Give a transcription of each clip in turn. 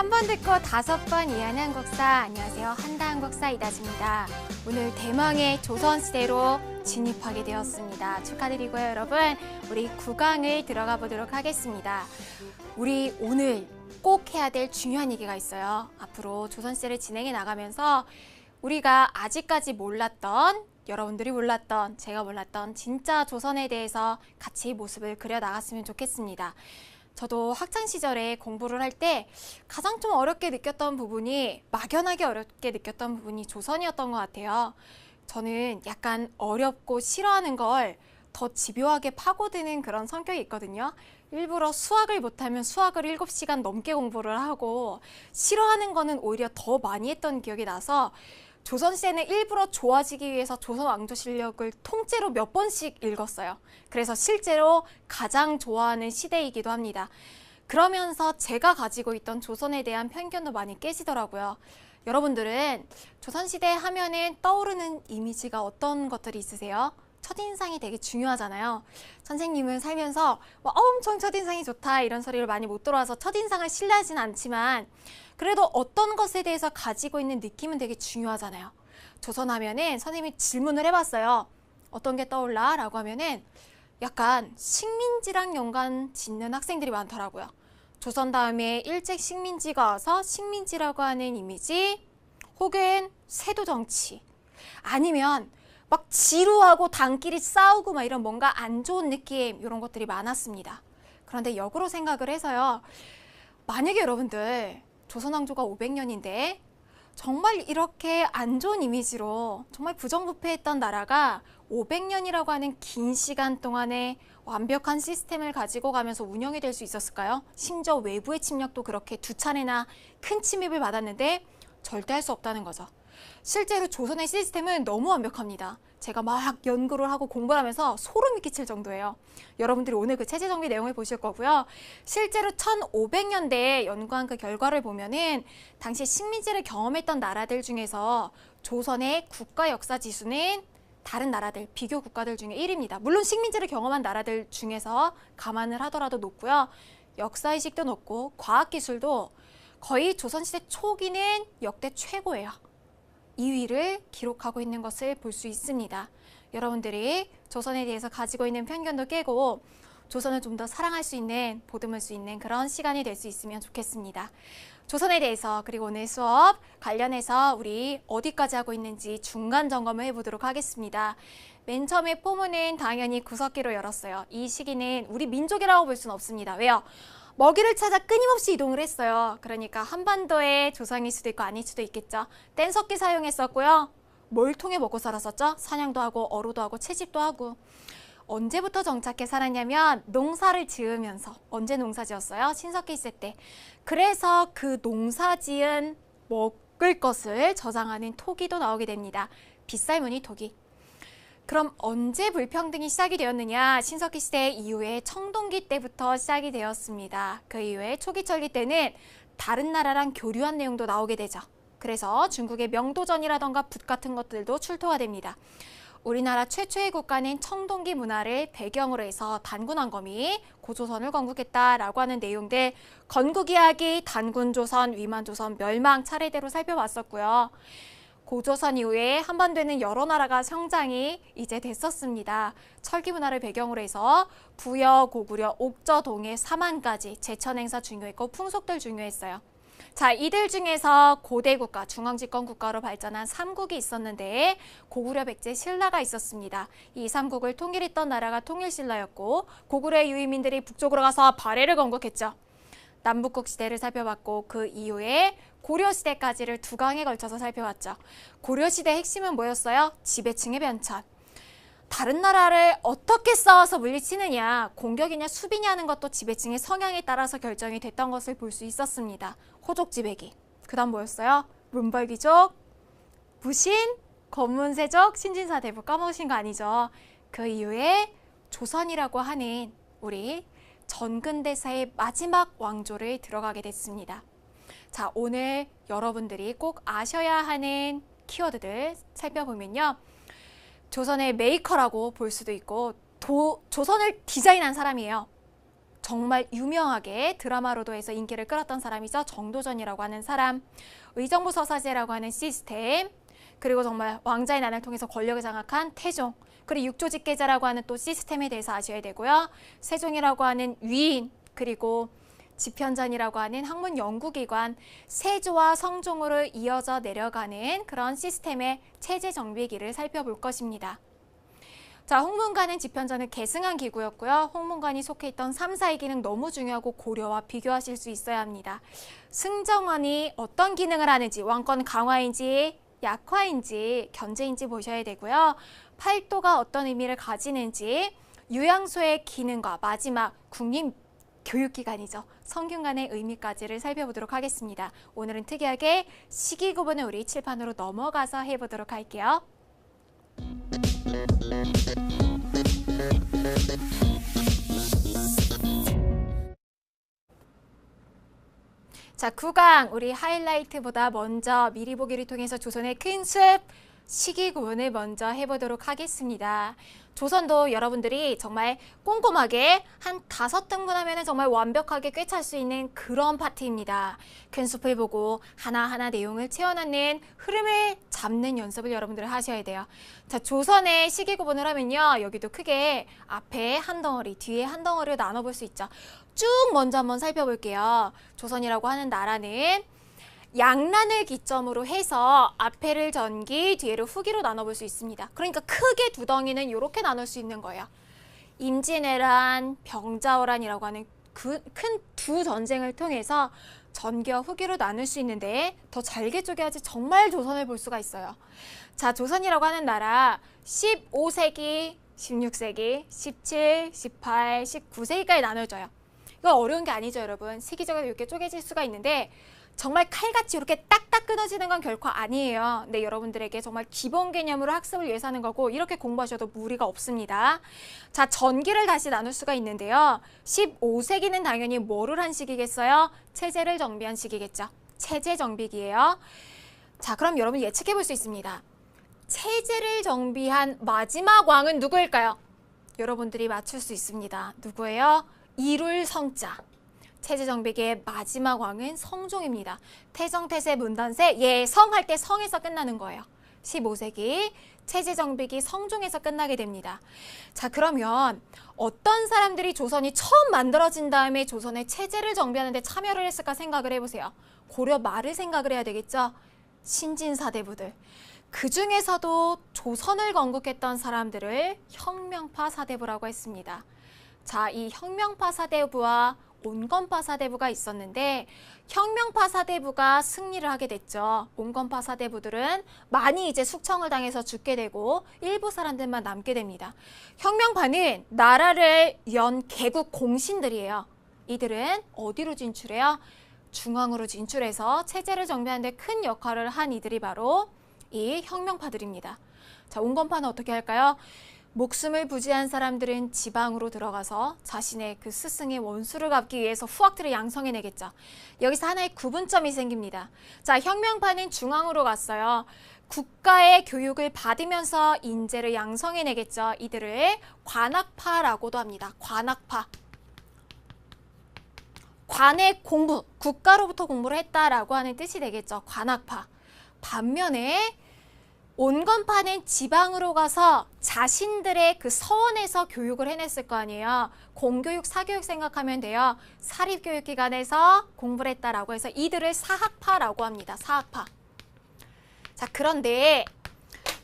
한 번 듣고 5번 이해하는 한국사. 안녕하세요. 한다 한국사 이다지입니다. 오늘 대망의 조선시대로 진입하게 되었습니다. 축하드리고요, 여러분. 우리 9강을 들어가 보도록 하겠습니다. 우리 오늘 꼭 해야 될 중요한 얘기가 있어요. 앞으로 조선시대를 진행해 나가면서 우리가 아직까지 몰랐던, 여러분들이 몰랐던, 제가 몰랐던 진짜 조선에 대해서 같이 모습을 그려 나갔으면 좋겠습니다. 저도 학창시절에 공부를 할 때 가장 좀 어렵게 느꼈던 부분이, 막연하게 어렵게 느꼈던 부분이 조선이었던 것 같아요. 저는 약간 어렵고 싫어하는 걸 더 집요하게 파고드는 그런 성격이 있거든요. 일부러 수학을 못하면 수학을 7시간 넘게 공부를 하고, 싫어하는 거는 오히려 더 많이 했던 기억이 나서 조선시대는 일부러 좋아지기 위해서 조선 왕조실록을 통째로 몇 번씩 읽었어요. 그래서 실제로 가장 좋아하는 시대이기도 합니다. 그러면서 제가 가지고 있던 조선에 대한 편견도 많이 깨지더라고요. 여러분들은 조선시대 하면은 떠오르는 이미지가 어떤 것들이 있으세요? 첫인상이 되게 중요하잖아요. 선생님은 살면서 엄청 첫인상이 좋다 이런 소리를 많이 못 들어와서 첫인상을 신뢰하진 않지만, 그래도 어떤 것에 대해서 가지고 있는 느낌은 되게 중요하잖아요. 조선 하면은 선생님이 질문을 해봤어요. 어떤 게 떠올라? 라고 하면은 약간 식민지랑 연관 짓는 학생들이 많더라고요. 조선 다음에 일제 식민지가 와서 식민지라고 하는 이미지, 혹은 세도 정치, 아니면 막 지루하고 당끼리 싸우고 막 이런 뭔가 안 좋은 느낌, 이런 것들이 많았습니다. 그런데 역으로 생각을 해서요. 만약에 여러분들 조선왕조가 500년인데 정말 이렇게 안 좋은 이미지로 정말 부정부패했던 나라가 500년이라고 하는 긴 시간 동안에 완벽한 시스템을 가지고 가면서 운영이 될 수 있었을까요? 심지어 외부의 침략도 그렇게 2차례나 큰 침입을 받았는데 절대 할 수 없다는 거죠. 실제로 조선의 시스템은 너무 완벽합니다. 제가 막 연구를 하고 공부를 하면서 소름이 끼칠 정도예요. 여러분들이 오늘 그 체제 정비 내용을 보실 거고요. 실제로 1500년대에 연구한 그 결과를 보면은 당시 식민지를 경험했던 나라들 중에서 조선의 국가 역사 지수는 다른 나라들, 비교 국가들 중에 1위입니다. 물론 식민지를 경험한 나라들 중에서 감안을 하더라도 높고요. 역사의식도 높고 과학기술도 거의 조선시대 초기는 역대 최고예요. 2위를 기록하고 있는 것을 볼 수 있습니다. 여러분들이 조선에 대해서 가지고 있는 편견도 깨고 조선을 좀 더 사랑할 수 있는, 보듬을 수 있는 그런 시간이 될 수 있으면 좋겠습니다. 조선에 대해서, 그리고 오늘 수업 관련해서 우리 어디까지 하고 있는지 중간 점검을 해보도록 하겠습니다. 맨 처음에 포문은 당연히 구석기로 열었어요. 이 시기는 우리 민족이라고 볼 수는 없습니다. 왜요? 먹이를 찾아 끊임없이 이동을 했어요. 그러니까 한반도의 조상일 수도 있고 아닐 수도 있겠죠. 뗀석기 사용했었고요. 뭘 통해 먹고 살았었죠? 사냥도 하고 어로도 하고 채집도 하고. 언제부터 정착해 살았냐면 농사를 지으면서. 언제 농사 지었어요? 신석기 시대 때. 그래서 그 농사 지은 먹을 것을 저장하는 토기도 나오게 됩니다. 빗살무늬 토기. 그럼 언제 불평등이 시작이 되었느냐? 신석기 시대 이후에 청동기 때부터 시작이 되었습니다. 그 이후에 초기철기 때는 다른 나라랑 교류한 내용도 나오게 되죠. 그래서 중국의 명도전이라던가 붓 같은 것들도 출토가 됩니다. 우리나라 최초의 국가는 청동기 문화를 배경으로 해서 단군왕검이 고조선을 건국했다라고 하는 내용들, 건국이야기, 단군조선, 위만조선, 멸망 차례대로 살펴봤었고요. 고조선 이후에 한반도에는 여러 나라가 성장이 이제 됐었습니다. 철기 문화를 배경으로 해서 부여, 고구려, 옥저, 동해, 사만까지 제천 행사 중요했고 풍속들 중요했어요. 자, 이들 중에서 고대 국가, 중앙집권 국가로 발전한 삼국이 있었는데 고구려, 백제, 신라가 있었습니다. 이 삼국을 통일했던 나라가 통일신라였고, 고구려의 유의민들이 북쪽으로 가서 발해를 건국했죠. 남북국 시대를 살펴봤고, 그 이후에 고려시대까지를 2강에 걸쳐서 살펴봤죠. 고려시대 핵심은 뭐였어요? 지배층의 변천. 다른 나라를 어떻게 싸워서 물리치느냐, 공격이냐 수비냐 하는 것도 지배층의 성향에 따라서 결정이 됐던 것을 볼 수 있었습니다. 호족 지배기. 그 다음 뭐였어요? 문벌귀족, 무신, 검문세족, 신진사대부. 까먹으신 거 아니죠? 그 이후에 조선이라고 하는 우리 전근대사의 마지막 왕조를 들어가게 됐습니다. 자, 오늘 여러분들이 꼭 아셔야 하는 키워드들 살펴보면요. 조선의 메이커라고 볼 수도 있고 조선을 디자인한 사람이에요. 정말 유명하게 드라마로도 해서 인기를 끌었던 사람이죠. 정도전이라고 하는 사람, 의정부 서사제라고 하는 시스템, 그리고 정말 왕자의 난을 통해서 권력을 장악한 태종, 그리고 육조직계제라고 하는 또 시스템에 대해서 아셔야 되고요. 세종이라고 하는 위인, 그리고 집현전이라고 하는 학문 연구기관, 세조와 성종으로 이어져 내려가는 그런 시스템의 체제 정비기를 살펴볼 것입니다. 자, 홍문관은 집현전을 계승한 기구였고요. 홍문관이 속해 있던 3, 4의 기능 너무 중요하고 고려와 비교하실 수 있어야 합니다. 승정원이 어떤 기능을 하는지, 왕권 강화인지 약화인지 견제인지 보셔야 되고요. 팔도가 어떤 의미를 가지는지, 유양소의 기능과 마지막 국립교육기관이죠. 성균관의 의미까지를 살펴보도록 하겠습니다. 오늘은 특이하게 시기 구분을 우리 칠판으로 넘어가서 해보도록 할게요. 자, 9강 우리 하이라이트보다 먼저 미리 보기를 통해서 조선의 큰 숲 시기 구분을 먼저 해보도록 하겠습니다. 조선도 여러분들이 정말 꼼꼼하게 한 5등분 하면 정말 완벽하게 꿰찰 수 있는 그런 파트입니다. 큰 숲을 보고 하나하나 내용을 채워넣는 흐름을 잡는 연습을 여러분들 하셔야 돼요. 자, 조선의 시기 구분을 하면요. 여기도 크게 앞에 한 덩어리, 뒤에 한 덩어리로 나눠볼 수 있죠. 쭉 먼저 한번 살펴볼게요. 조선이라고 하는 나라는 양란을 기점으로 해서 앞에를 전기, 뒤에를 후기로 나눠볼 수 있습니다. 그러니까 크게 두 덩이는 이렇게 나눌 수 있는 거예요. 임진왜란, 병자호란이라고 하는 큰 두 전쟁을 통해서 전기와 후기로 나눌 수 있는데 더 잘게 쪼개야지 정말 조선을 볼 수가 있어요. 자, 조선이라고 하는 나라 15세기, 16세기, 17, 18, 19세기까지 나눠져요. 이거 어려운 게 아니죠, 여러분. 시기적으로 이렇게 쪼개질 수가 있는데 정말 칼같이 이렇게 딱딱 끊어지는 건 결코 아니에요. 근데 여러분들에게 정말 기본 개념으로 학습을 위해서 하는 거고 이렇게 공부하셔도 무리가 없습니다. 자, 전기를 다시 나눌 수가 있는데요. 15세기는 당연히 뭐를 한 시기겠어요? 체제를 정비한 시기겠죠. 체제 정비기예요. 자, 그럼 여러분 예측해 볼 수 있습니다. 체제를 정비한 마지막 왕은 누구일까요? 여러분들이 맞출 수 있습니다. 누구예요? 이룰성자. 체제 정비기의 마지막 왕은 성종입니다. 태정, 태세, 문단세, 예성할 때 성에서 끝나는 거예요. 15세기 체제 정비기 성종에서 끝나게 됩니다. 자, 그러면 어떤 사람들이 조선이 처음 만들어진 다음에 조선의 체제를 정비하는 데 참여를 했을까 생각을 해보세요. 고려 말을 생각을 해야 되겠죠. 신진사대부들. 그 중에서도 조선을 건국했던 사람들을 혁명파 사대부라고 했습니다. 자, 이 혁명파 사대부와 온건파 사대부가 있었는데 혁명파 사대부가 승리를 하게 됐죠. 온건파 사대부들은 많이 이제 숙청을 당해서 죽게 되고 일부 사람들만 남게 됩니다. 혁명파는 나라를 연 개국 공신들이에요. 이들은 어디로 진출해요? 중앙으로 진출해서 체제를 정비하는 데 큰 역할을 한 이들이 바로 이 혁명파들입니다. 자, 온건파는 어떻게 할까요? 목숨을 부지한 사람들은 지방으로 들어가서 자신의 그 스승의 원수를 갚기 위해서 후학들을 양성해내겠죠. 여기서 하나의 구분점이 생깁니다. 자, 혁명파는 중앙으로 갔어요. 국가의 교육을 받으면서 인재를 양성해내겠죠. 이들을 관학파라고도 합니다. 관학파. 관의 공부, 국가로부터 공부를 했다라고 하는 뜻이 되겠죠. 관학파. 반면에 온건파는 지방으로 가서 자신들의 그 서원에서 교육을 해냈을 거 아니에요. 공교육, 사교육 생각하면 돼요. 사립교육기관에서 공부를 했다라고 해서 이들을 사학파라고 합니다. 사학파. 자, 그런데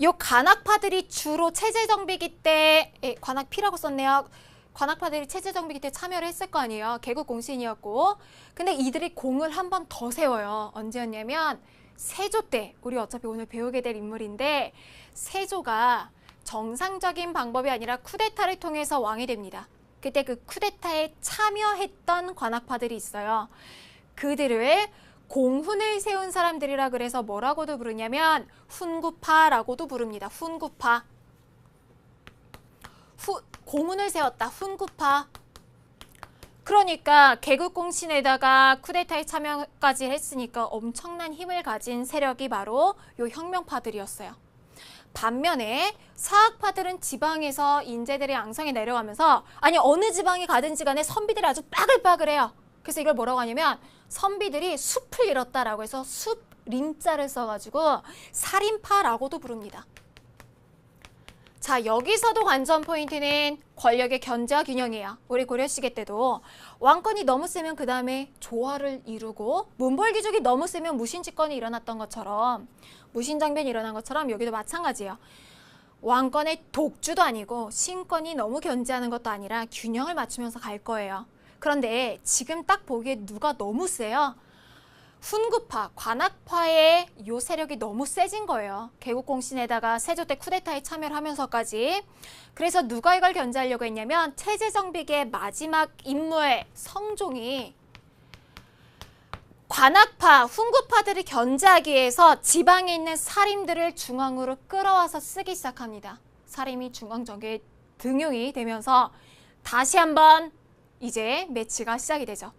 요 관학파들이 주로 체제정비기 때, 관학피라고 썼네요. 관학파들이 체제정비기 때 참여를 했을 거 아니에요. 개국공신이었고. 근데 이들이 공을 한 번 더 세워요. 언제였냐면 세조 때, 우리 어차피 오늘 배우게 될 인물인데 세조가 정상적인 방법이 아니라 쿠데타를 통해서 왕이 됩니다. 그때 그 쿠데타에 참여했던 관학파들이 있어요. 그들을 공훈을 세운 사람들이라 그래서 뭐라고도 부르냐면 훈구파라고도 부릅니다. 훈구파. 공훈을 세웠다. 훈구파. 그러니까 개국공신에다가 쿠데타에 참여까지 했으니까 엄청난 힘을 가진 세력이 바로 요 혁명파들이었어요. 반면에 사학파들은 지방에서 인재들이 양성해 내려가면서 아니 어느 지방에 가든지 간에 선비들이 아주 빠글빠글해요. 그래서 이걸 뭐라고 하냐면 선비들이 숲을 잃었다라고 해서 숲 림자를 써가지고 살인파라고도 부릅니다. 자, 여기서도 관전 포인트는 권력의 견제와 균형이에요. 우리 고려시대 때도 왕권이 너무 세면 그 다음에 조화를 이루고 문벌귀족이 너무 세면 무신집권이 일어났던 것처럼 무신장변이 일어난 것처럼 여기도 마찬가지예요. 왕권의 독주도 아니고 신권이 너무 견제하는 것도 아니라 균형을 맞추면서 갈 거예요. 그런데 지금 딱 보기에 누가 너무 세요? 훈구파, 관악파의 요 세력이 너무 세진 거예요. 개국공신에다가 세조 때 쿠데타에 참여를 하면서까지. 그래서 누가 이걸 견제하려고 했냐면 체제정비의 마지막 인물 성종이 관악파, 훈구파들을 견제하기 위해서 지방에 있는 사림들을 중앙으로 끌어와서 쓰기 시작합니다. 사림이 중앙정계에 등용이 되면서 다시 한번 이제 매치가 시작이 되죠.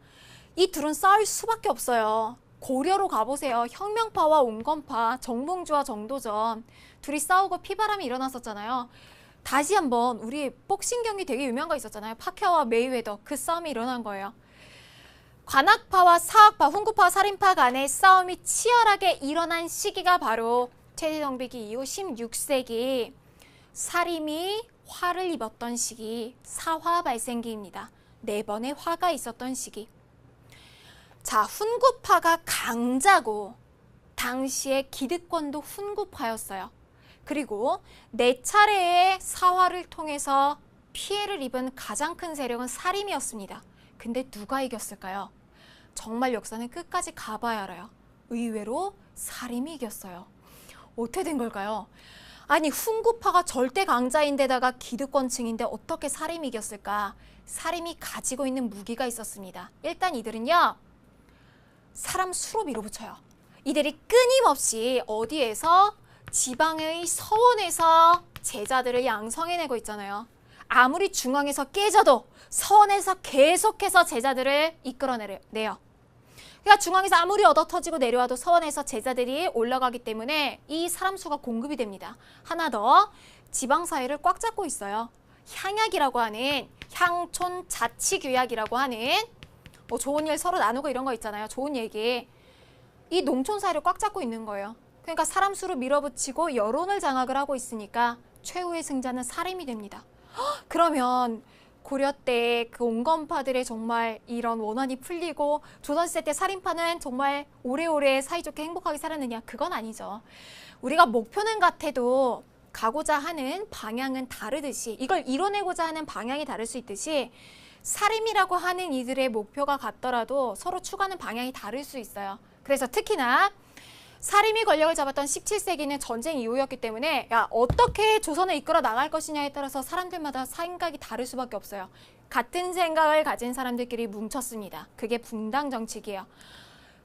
이 둘은 싸울 수밖에 없어요. 고려로 가보세요. 혁명파와 온건파, 정봉주와 정도전 둘이 싸우고 피바람이 일어났었잖아요. 다시 한번 우리 복싱 경기 되게 유명한 거 있었잖아요. 파케아와 메이웨더 그 싸움이 일어난 거예요. 관악파와 사학파, 훈구파, 살인파 간의 싸움이 치열하게 일어난 시기가 바로 체제정비기 이후 16세기 사림이 화를 입었던 시기, 사화 발생기입니다. 4번의 화가 있었던 시기. 자, 훈구파가 강자고 당시에 기득권도 훈구파였어요. 그리고 4차례의 사화를 통해서 피해를 입은 가장 큰 세력은 사림이었습니다. 근데 누가 이겼을까요? 정말 역사는 끝까지 가봐야 알아요. 의외로 사림이 이겼어요. 어떻게 된 걸까요? 아니 훈구파가 절대 강자인데다가 기득권층인데 어떻게 사림이 이겼을까? 사림이 가지고 있는 무기가 있었습니다. 일단 이들은요. 사람 수로 밀어붙여요. 이들이 끊임없이 어디에서 지방의 서원에서 제자들을 양성해내고 있잖아요. 아무리 중앙에서 깨져도 서원에서 계속해서 제자들을 이끌어내요. 그러니까 중앙에서 아무리 얻어터지고 내려와도 서원에서 제자들이 올라가기 때문에 이 사람 수가 공급이 됩니다. 하나 더 지방사회를 꽉 잡고 있어요. 향약이라고 하는 향촌 자치규약이라고 하는 뭐 좋은 일 서로 나누고 이런 거 있잖아요. 좋은 얘기. 이 농촌 사회를 꽉 잡고 있는 거예요. 그러니까 사람 수로 밀어붙이고 여론을 장악을 하고 있으니까 최후의 승자는 사림이 됩니다. 그러면 고려 때 그 온건파들의 정말 이런 원한이 풀리고 조선시대 때 살인파는 정말 오래오래 사이좋게 행복하게 살았느냐? 그건 아니죠. 우리가 목표는 같아도 가고자 하는 방향은 다르듯이 이걸 이뤄내고자 하는 방향이 다를 수 있듯이 사림이라고 하는 이들의 목표가 같더라도 서로 추구하는 방향이 다를 수 있어요. 그래서 특히나 사림이 권력을 잡았던 17세기는 전쟁 이후였기 때문에 야 어떻게 조선을 이끌어 나갈 것이냐에 따라서 사람들마다 생각이 다를 수밖에 없어요. 같은 생각을 가진 사람들끼리 뭉쳤습니다. 그게 붕당 정치기예요.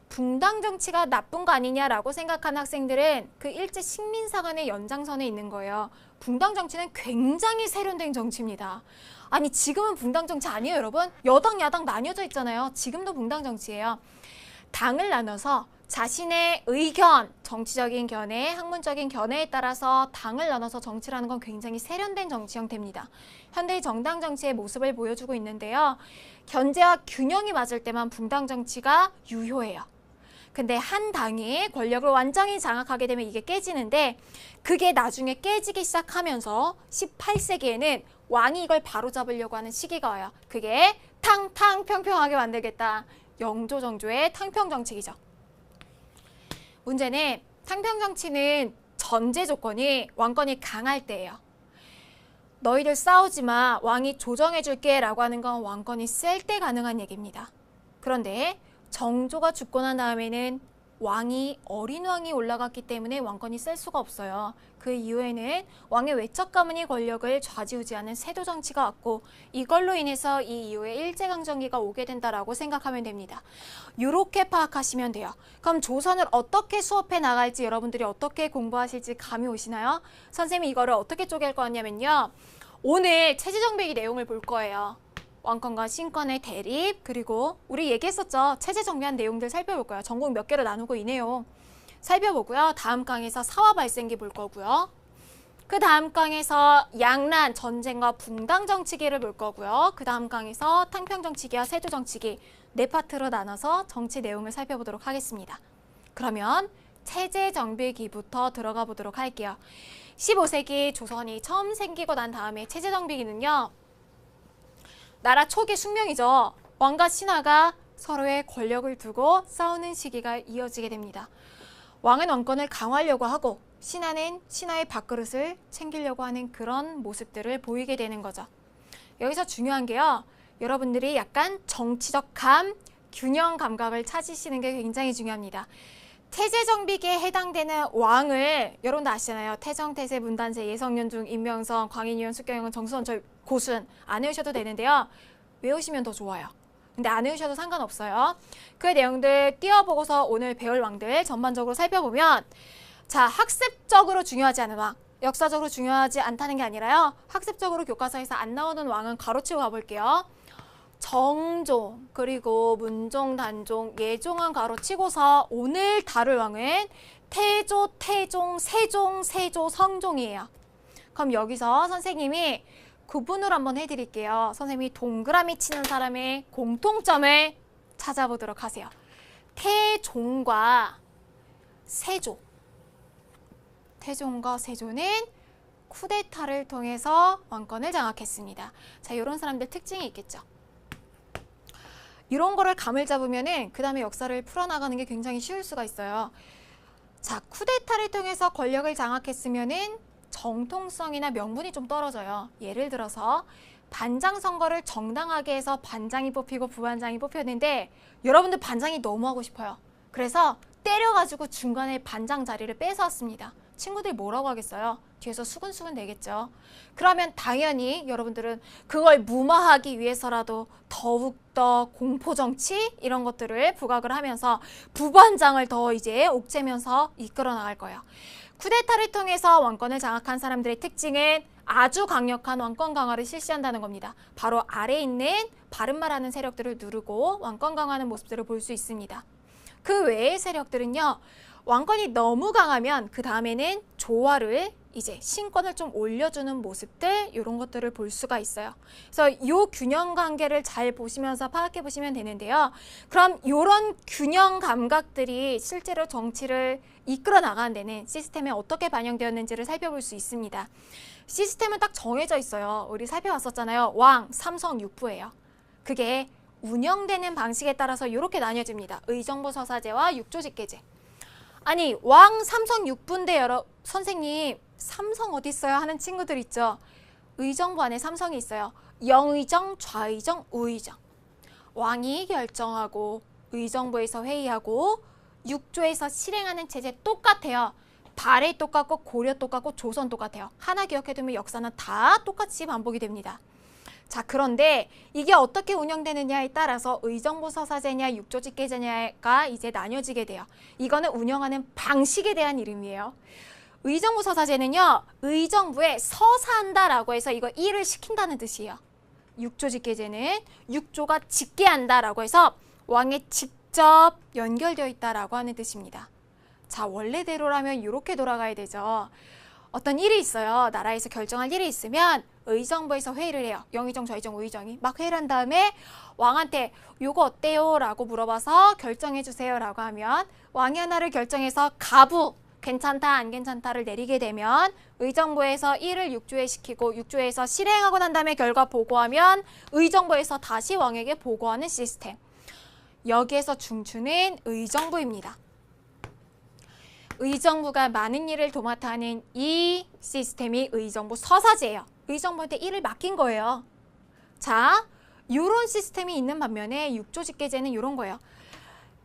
붕당 정치가 나쁜 거 아니냐라고 생각하는 학생들은 그 일제 식민사관의 연장선에 있는 거예요. 붕당 정치는 굉장히 세련된 정치입니다. 아니 지금은 붕당 정치 아니에요 여러분? 여당 야당 나뉘어져 있잖아요. 지금도 붕당 정치예요. 당을 나눠서 자신의 의견, 정치적인 견해, 학문적인 견해에 따라서 당을 나눠서 정치를 하는 건 굉장히 세련된 정치 형태입니다. 현대의 정당 정치의 모습을 보여주고 있는데요. 견제와 균형이 맞을 때만 붕당 정치가 유효해요. 근데 한 당이 권력을 완전히 장악하게 되면 이게 깨지는데 그게 나중에 깨지기 시작하면서 18세기에는 왕이 이걸 바로잡으려고 하는 시기가 와요. 그게 탕탕평평하게 만들겠다. 영조정조의 탕평정책이죠. 문제는 탕평정치는 전제 조건이 왕권이 강할 때예요. 너희들 싸우지 마. 왕이 조정해줄게 라고 하는 건 왕권이 셀 때 가능한 얘기입니다. 그런데 정조가 죽고 난 다음에는 왕이 어린 왕이 올라갔기 때문에 왕권이 셀 수가 없어요. 그 이후에는 왕의 외척 가문이 권력을 좌지우지하는 세도 정치가 왔고 이걸로 인해서 이 이후에 일제강점기가 오게 된다라고 생각하면 됩니다. 이렇게 파악하시면 돼요. 그럼 조선을 어떻게 수업해 나갈지 여러분들이 어떻게 공부하실지 감이 오시나요? 선생님이 이거를 어떻게 쪼갤 거냐면요. 오늘 체제정비기 내용을 볼 거예요. 왕권과 신권의 대립, 그리고 우리 얘기했었죠. 체제 정비한 내용들 살펴볼 거예요. 전공 몇 개로 나누고 이 내용 살펴보고요. 다음 강의에서 사화 발생기 볼 거고요. 그 다음 강에서 양난 전쟁과 붕당 정치기를 볼 거고요. 그 다음 강에서 탕평 정치기와 세조 정치기 네 파트로 나눠서 정치 내용을 살펴보도록 하겠습니다. 그러면 체제 정비기부터 들어가 보도록 할게요. 15세기 조선이 처음 생기고 난 다음에 체제 정비기는요. 나라 초기 숙명이죠. 왕과 신하가 서로의 권력을 두고 싸우는 시기가 이어지게 됩니다. 왕은 왕권을 강화하려고 하고 신하는 신하의 밥그릇을 챙기려고 하는 그런 모습들을 보이게 되는 거죠. 여기서 중요한 게요. 여러분들이 약간 정치적 균형 감각을 찾으시는 게 굉장히 중요합니다. 체제 정비기에 해당되는 왕을 여러분도 아시잖아요. 태정, 태세, 문단세, 예성윤중, 임명성, 광인위원, 숙경영은, 정수원, 고순 안 외우셔도 되는데요. 외우시면 더 좋아요. 근데 안 외우셔도 상관없어요. 그 내용들 띄워보고서 오늘 배울 왕들 전반적으로 살펴보면 자, 학습적으로 중요하지 않은 왕, 역사적으로 중요하지 않다는 게 아니라요. 학습적으로 교과서에서 안 나오는 왕은 가로치고 가볼게요. 정종, 그리고 문종, 단종, 예종은 가로치고서 오늘 다룰 왕은 태조, 태종, 세종, 세조, 성종이에요. 그럼 여기서 선생님이 구분을 한번 해드릴게요. 선생님이 동그라미 치는 사람의 공통점을 찾아보도록 하세요. 태종과 세조. 태종과 세조는 쿠데타를 통해서 왕권을 장악했습니다. 자, 이런 사람들 특징이 있겠죠. 이런 거를 감을 잡으면은 그 다음에 역사를 풀어나가는 게 굉장히 쉬울 수가 있어요. 자, 쿠데타를 통해서 권력을 장악했으면은 정통성이나 명분이 좀 떨어져요. 예를 들어서 반장 선거를 정당하게 해서 반장이 뽑히고 부반장이 뽑혔는데 여러분들 반장이 너무 하고 싶어요. 그래서 때려가지고 중간에 반장 자리를 뺏어왔습니다. 친구들이 뭐라고 하겠어요? 뒤에서 수근수근 내겠죠. 그러면 당연히 여러분들은 그걸 무마하기 위해서라도 더욱더 공포정치 이런 것들을 부각을 하면서 부반장을 더 이제 옥죄면서 이끌어 나갈 거예요. 쿠데타를 통해서 왕권을 장악한 사람들의 특징은 아주 강력한 왕권 강화를 실시한다는 겁니다. 바로 아래에 있는 바른말하는 세력들을 누르고 왕권 강화하는 모습들을 볼 수 있습니다. 그 외의 세력들은요. 왕권이 너무 강하면 그 다음에는 조화를 이제 신권을 좀 올려주는 모습들 이런 것들을 볼 수가 있어요. 그래서 이 균형 관계를 잘 보시면서 파악해 보시면 되는데요. 그럼 이런 균형 감각들이 실제로 정치를 이끌어 나가는 데는 시스템에 어떻게 반영되었는지를 살펴볼 수 있습니다. 시스템은 딱 정해져 있어요. 우리 살펴봤었잖아요. 왕, 삼성, 육부예요. 그게 운영되는 방식에 따라서 이렇게 나뉘어집니다. 의정부 서사제와 육조직계제. 아니 왕 삼성 육부인데 선생님 삼성 어디 있어요 하는 친구들 있죠. 의정부 안에 삼성이 있어요. 영의정, 좌의정, 우의정. 왕이 결정하고 의정부에서 회의하고 육조에서 실행하는 체제 똑같아요. 발해 똑같고 고려 똑같고 조선 똑같아요. 하나 기억해두면 역사는 다 똑같이 반복이 됩니다. 자, 그런데 이게 어떻게 운영되느냐에 따라서 의정부 서사제냐 육조직계제냐가 이제 나뉘어지게 돼요. 이거는 운영하는 방식에 대한 이름이에요. 의정부 서사제는요. 의정부에 서사한다라고 해서 이거 일을 시킨다는 뜻이에요. 육조직계제는 육조가 직계한다라고 해서 왕에 직접 연결되어 있다라고 하는 뜻입니다. 자, 원래대로라면 이렇게 돌아가야 되죠. 어떤 일이 있어요. 나라에서 결정할 일이 있으면 의정부에서 회의를 해요. 영의정, 좌의정, 우의정이 막 회의를 한 다음에 왕한테 요거 어때요? 라고 물어봐서 결정해 주세요 라고 하면 왕이 하나를 결정해서 가부, 괜찮다 안 괜찮다를 내리게 되면 의정부에서 일을 육조에 시키고 육조에서 실행하고 난 다음에 결과 보고하면 의정부에서 다시 왕에게 보고하는 시스템. 여기에서 중추는 의정부입니다. 의정부가 많은 일을 도맡아 하는 이 시스템이 의정부 서사제예요. 의정부한테 일을 맡긴 거예요. 자, 이런 시스템이 있는 반면에 육조직계제는 이런 거예요.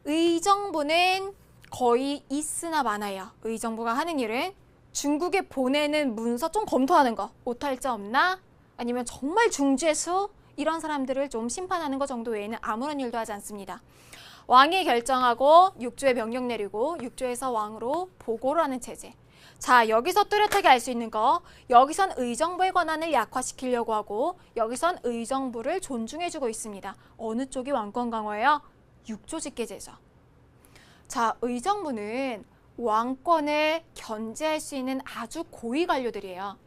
의정부는 거의 있으나 마나요. 의정부가 하는 일은 중국에 보내는 문서 좀 검토하는 거. 오탈자 없나? 아니면 정말 중죄수? 이런 사람들을 좀 심판하는 것 정도 외에는 아무런 일도 하지 않습니다. 왕이 결정하고 육조에 명령 내리고 육조에서 왕으로 보고를 하는 체제. 자, 여기서 뚜렷하게 알 수 있는 거. 여기선 의정부의 권한을 약화시키려고 하고 여기선 의정부를 존중해주고 있습니다. 어느 쪽이 왕권 강화예요? 육조직계제죠. 자, 의정부는 왕권을 견제할 수 있는 아주 고위 관료들이에요.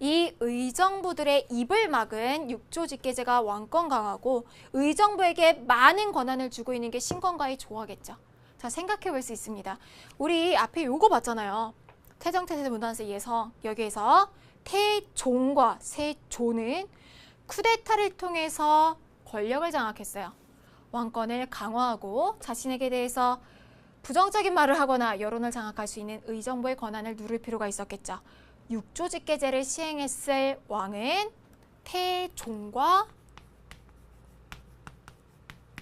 이 의정부들의 입을 막은 육조직계제가 왕권 강화고 의정부에게 많은 권한을 주고 있는 게 신권과의 조화겠죠. 자, 생각해 볼 수 있습니다. 우리 앞에 요거 봤잖아요. 태정태세 문단세 예성. 여기에서 태종과 세조는 쿠데타를 통해서 권력을 장악했어요. 왕권을 강화하고 자신에게 대해서 부정적인 말을 하거나 여론을 장악할 수 있는 의정부의 권한을 누릴 필요가 있었겠죠. 육조직계제를 시행했을 왕은 태종과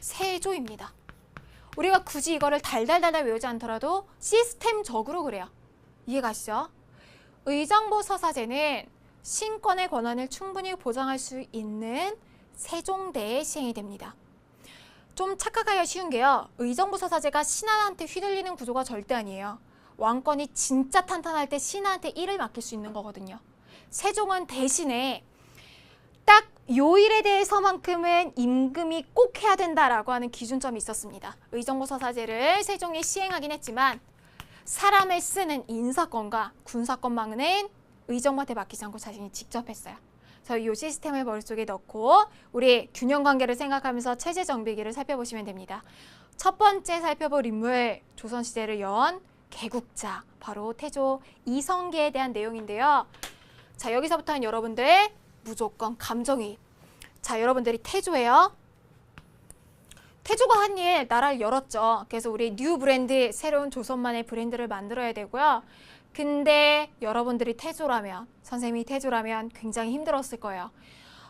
세조입니다. 우리가 굳이 이거를 달달달달 외우지 않더라도 시스템적으로 그래요. 이해가시죠? 의정부 서사제는 신권의 권한을 충분히 보장할 수 있는 세종대에 시행이 됩니다. 좀 착각하기가 쉬운 게요. 의정부 서사제가 신하한테 휘둘리는 구조가 절대 아니에요. 왕권이 진짜 탄탄할 때 신하한테 일을 맡길 수 있는 거거든요. 세종은 대신에 딱 요 일에 대해서만큼은 임금이 꼭 해야 된다라고 하는 기준점이 있었습니다. 의정부 서사제를 세종이 시행하긴 했지만 사람을 쓰는 인사권과 군사권망은 의정부한테 맡기지 않고 자신이 직접 했어요. 그래서 이 시스템을 머릿속에 넣고 우리 균형관계를 생각하면서 체제 정비기를 살펴보시면 됩니다. 첫 번째 살펴볼 인물, 조선시대를 연 개국자, 바로 태조 이성계에 대한 내용인데요. 자, 여기서부터는 여러분들 무조건 감정이입. 자, 여러분들이 태조예요. 태조가 한 일 나라를 열었죠. 그래서 우리 뉴 브랜드, 새로운 조선만의 브랜드를 만들어야 되고요. 근데 여러분들이 태조라면, 선생님이 태조라면 굉장히 힘들었을 거예요.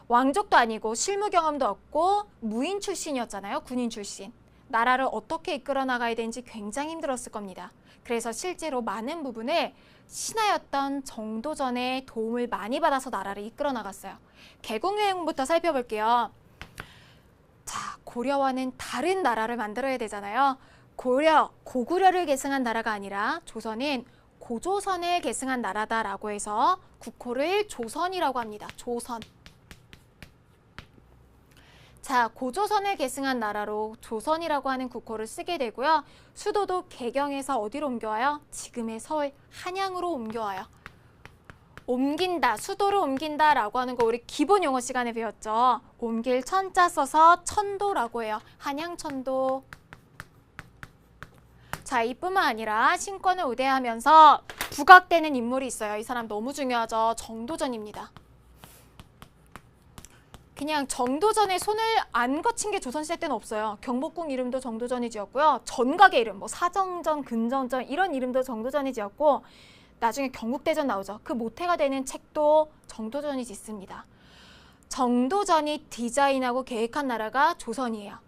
왕족도 아니고 실무 경험도 없고 무인 출신이었잖아요. 군인 출신. 나라를 어떻게 이끌어 나가야 되는지 굉장히 힘들었을 겁니다. 그래서 실제로 많은 부분을 신하였던 정도전의 도움을 많이 받아서 나라를 이끌어 나갔어요. 개국 내용부터 살펴볼게요. 자, 고려와는 다른 나라를 만들어야 되잖아요. 고구려를 계승한 나라가 아니라 조선은 고조선을 계승한 나라다라고 해서 국호를 조선이라고 합니다. 조선. 자, 고조선을 계승한 나라로 조선이라고 하는 국호를 쓰게 되고요. 수도도 개경에서 어디로 옮겨와요? 지금의 서울 한양으로 옮겨와요. 옮긴다, 수도를 옮긴다라고 하는 거 우리 기본 용어 시간에 배웠죠. 옮길 천자 써서 천도라고 해요. 한양천도. 자, 이뿐만 아니라 신권을 우대하면서 부각되는 인물이 있어요. 이 사람 너무 중요하죠. 정도전입니다. 그냥 정도전에 손을 안 거친 게 조선시대 때는 없어요. 경복궁 이름도 정도전이 지었고요. 전각의 이름, 뭐 사정전, 근정전 이런 이름도 정도전이 지었고 나중에 경국대전 나오죠. 그 모태가 되는 책도 정도전이 짓습니다. 정도전이 디자인하고 계획한 나라가 조선이에요.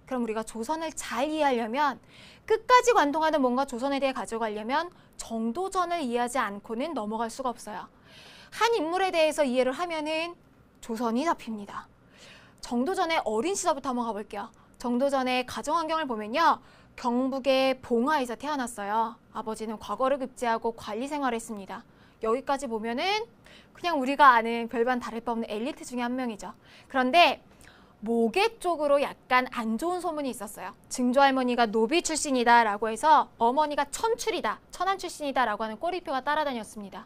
그럼 우리가 조선을 잘 이해하려면 끝까지 관통하는 뭔가 조선에 대해 가져가려면 정도전을 이해하지 않고는 넘어갈 수가 없어요. 한 인물에 대해서 이해를 하면은 조선이 잡힙니다. 정도전의 어린 시절부터 한번 가볼게요. 정도전의 가정환경을 보면요. 경북의 봉화에서 태어났어요. 아버지는 과거를 급제하고 관리 생활을 했습니다. 여기까지 보면은 그냥 우리가 아는 별반 다를 바 없는 엘리트 중에 한 명이죠. 그런데 모계 쪽으로 약간 안 좋은 소문이 있었어요. 증조할머니가 노비 출신이다 라고 해서 어머니가 천출이다, 천한 출신이다 라고 하는 꼬리표가 따라다녔습니다.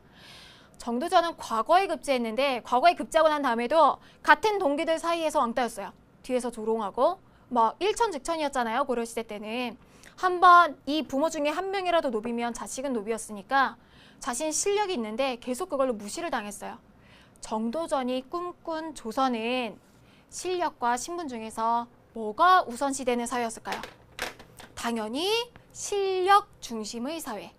정도전은 과거에 급제했는데 과거에 급제하고 난 다음에도 같은 동기들 사이에서 왕따였어요. 뒤에서 조롱하고 막 일천즉천이었잖아요. 고려시대 때는. 한번 이 부모 중에 한 명이라도 노비면 자식은 노비였으니까 자신 실력이 있는데 계속 그걸로 무시를 당했어요. 정도전이 꿈꾼 조선은 실력과 신분 중에서 뭐가 우선시되는 사회였을까요? 당연히 실력 중심의 사회.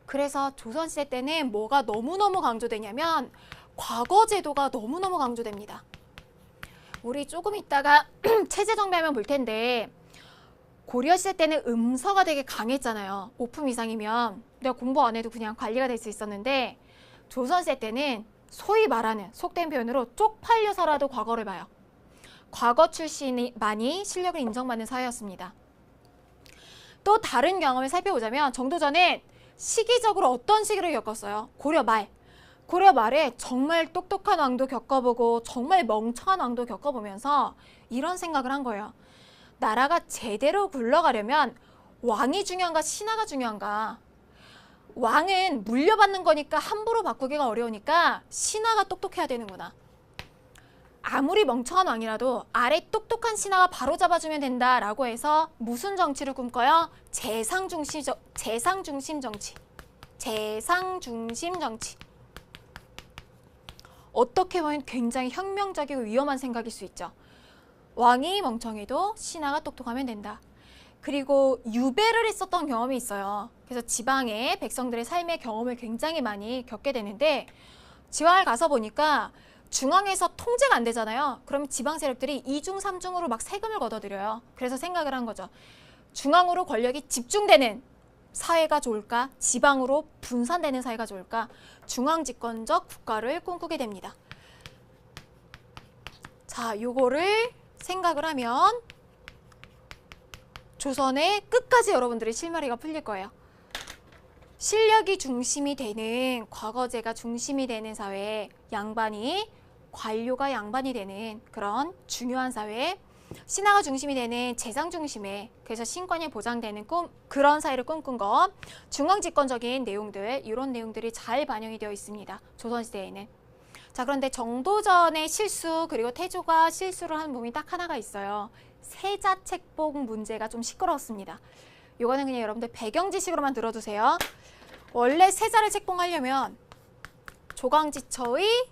그래서 조선시대 때는 뭐가 너무너무 강조되냐면 과거 제도가 너무너무 강조됩니다. 우리 조금 있다가 체제 정비하면 볼 텐데 고려시대 때는 음서가 되게 강했잖아요. 5품 이상이면 내가 공부 안 해도 그냥 관리가 될 수 있었는데 조선시대 때는 소위 말하는 속된 표현으로 쪽팔려서라도 과거를 봐요. 과거 출신이 많이 실력을 인정받는 사회였습니다. 또 다른 경험을 살펴보자면 정도전은 시기적으로 어떤 시기를 겪었어요? 고려 말에 정말 똑똑한 왕도 겪어보고 정말 멍청한 왕도 겪어보면서 이런 생각을 한 거예요. 나라가 제대로 굴러가려면 왕이 중요한가 신하가 중요한가? 왕은 물려받는 거니까 함부로 바꾸기가 어려우니까 신하가 똑똑해야 되는구나. 아무리 멍청한 왕이라도 아래 똑똑한 신하가 바로 잡아주면 된다라고 해서 무슨 정치를 꿈꿔요? 재상 중심 정치. 재상 중심 정치. 어떻게 보면 굉장히 혁명적이고 위험한 생각일 수 있죠. 왕이 멍청해도 신하가 똑똑하면 된다. 그리고 유배를 했었던 경험이 있어요. 그래서 지방의 백성들의 삶의 경험을 굉장히 많이 겪게 되는데 지방을 가서 보니까 중앙에서 통제가 안 되잖아요. 그럼 지방 세력들이 2중, 3중으로 막 세금을 걷어들여요. 그래서 생각을 한 거죠. 중앙으로 권력이 집중되는 사회가 좋을까? 지방으로 분산되는 사회가 좋을까? 중앙 집권적 국가를 꿈꾸게 됩니다. 자, 요거를 생각을 하면 조선의 끝까지 여러분들의 실마리가 풀릴 거예요. 실력이 중심이 되는 과거제가 중심이 되는 사회, 관료가 양반이 되는 그런 중요한 사회, 신하가 중심이 되는 재상 중심의 그래서 신권이 보장되는 그런 사회를 꿈꾼 것, 중앙집권적인 내용들, 이런 내용들이 잘 반영이 되어 있습니다. 조선시대에는. 자, 그런데 정도전의 실수 그리고 태조가 실수를 한 부분이 딱 하나가 있어요. 세자책봉 문제가 좀 시끄러웠습니다. 이거는 그냥 여러분들 배경 지식으로만 들어두세요. 원래 세자를 책봉하려면 조광지처의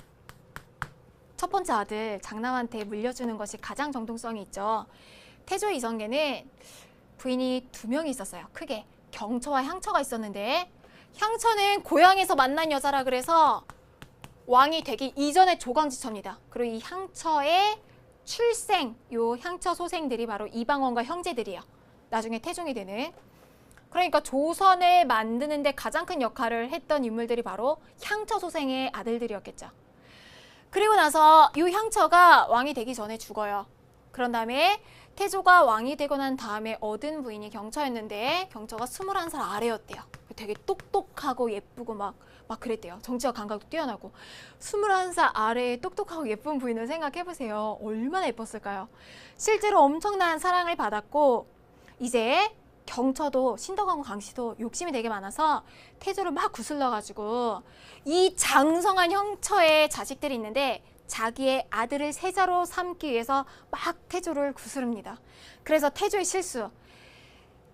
첫 번째 아들 장남한테 물려주는 것이 가장 정통성이 있죠. 태조 이성계는 부인이 2명이 있었어요. 크게 경처와 향처가 있었는데 향처는 고향에서 만난 여자라 그래서 왕이 되기 이전에 조광지처입니다. 그리고 이 향처의 출생, 요 향처 소생들이 바로 이방원과 형제들이에요. 나중에 태종이 되는. 그러니까 조선을 만드는 데 가장 큰 역할을 했던 인물들이 바로 향처 소생의 아들들이었겠죠. 그리고 나서 이 향처가 왕이 되기 전에 죽어요. 그런 다음에 태조가 왕이 되고 난 다음에 얻은 부인이 경처였는데 경처가 21살 아래였대요. 되게 똑똑하고 예쁘고 막 그랬대요. 정치적 감각도 뛰어나고. 21살 아래의 똑똑하고 예쁜 부인을 생각해보세요. 얼마나 예뻤을까요? 실제로 엄청난 사랑을 받았고 이제 경처도 신덕하고 강씨도 욕심이 되게 많아서 태조를 막 구슬러가지고 이 장성한 형처의 자식들이 있는데 자기의 아들을 세자로 삼기 위해서 막 태조를 구스릅니다. 그래서 태조의 실수,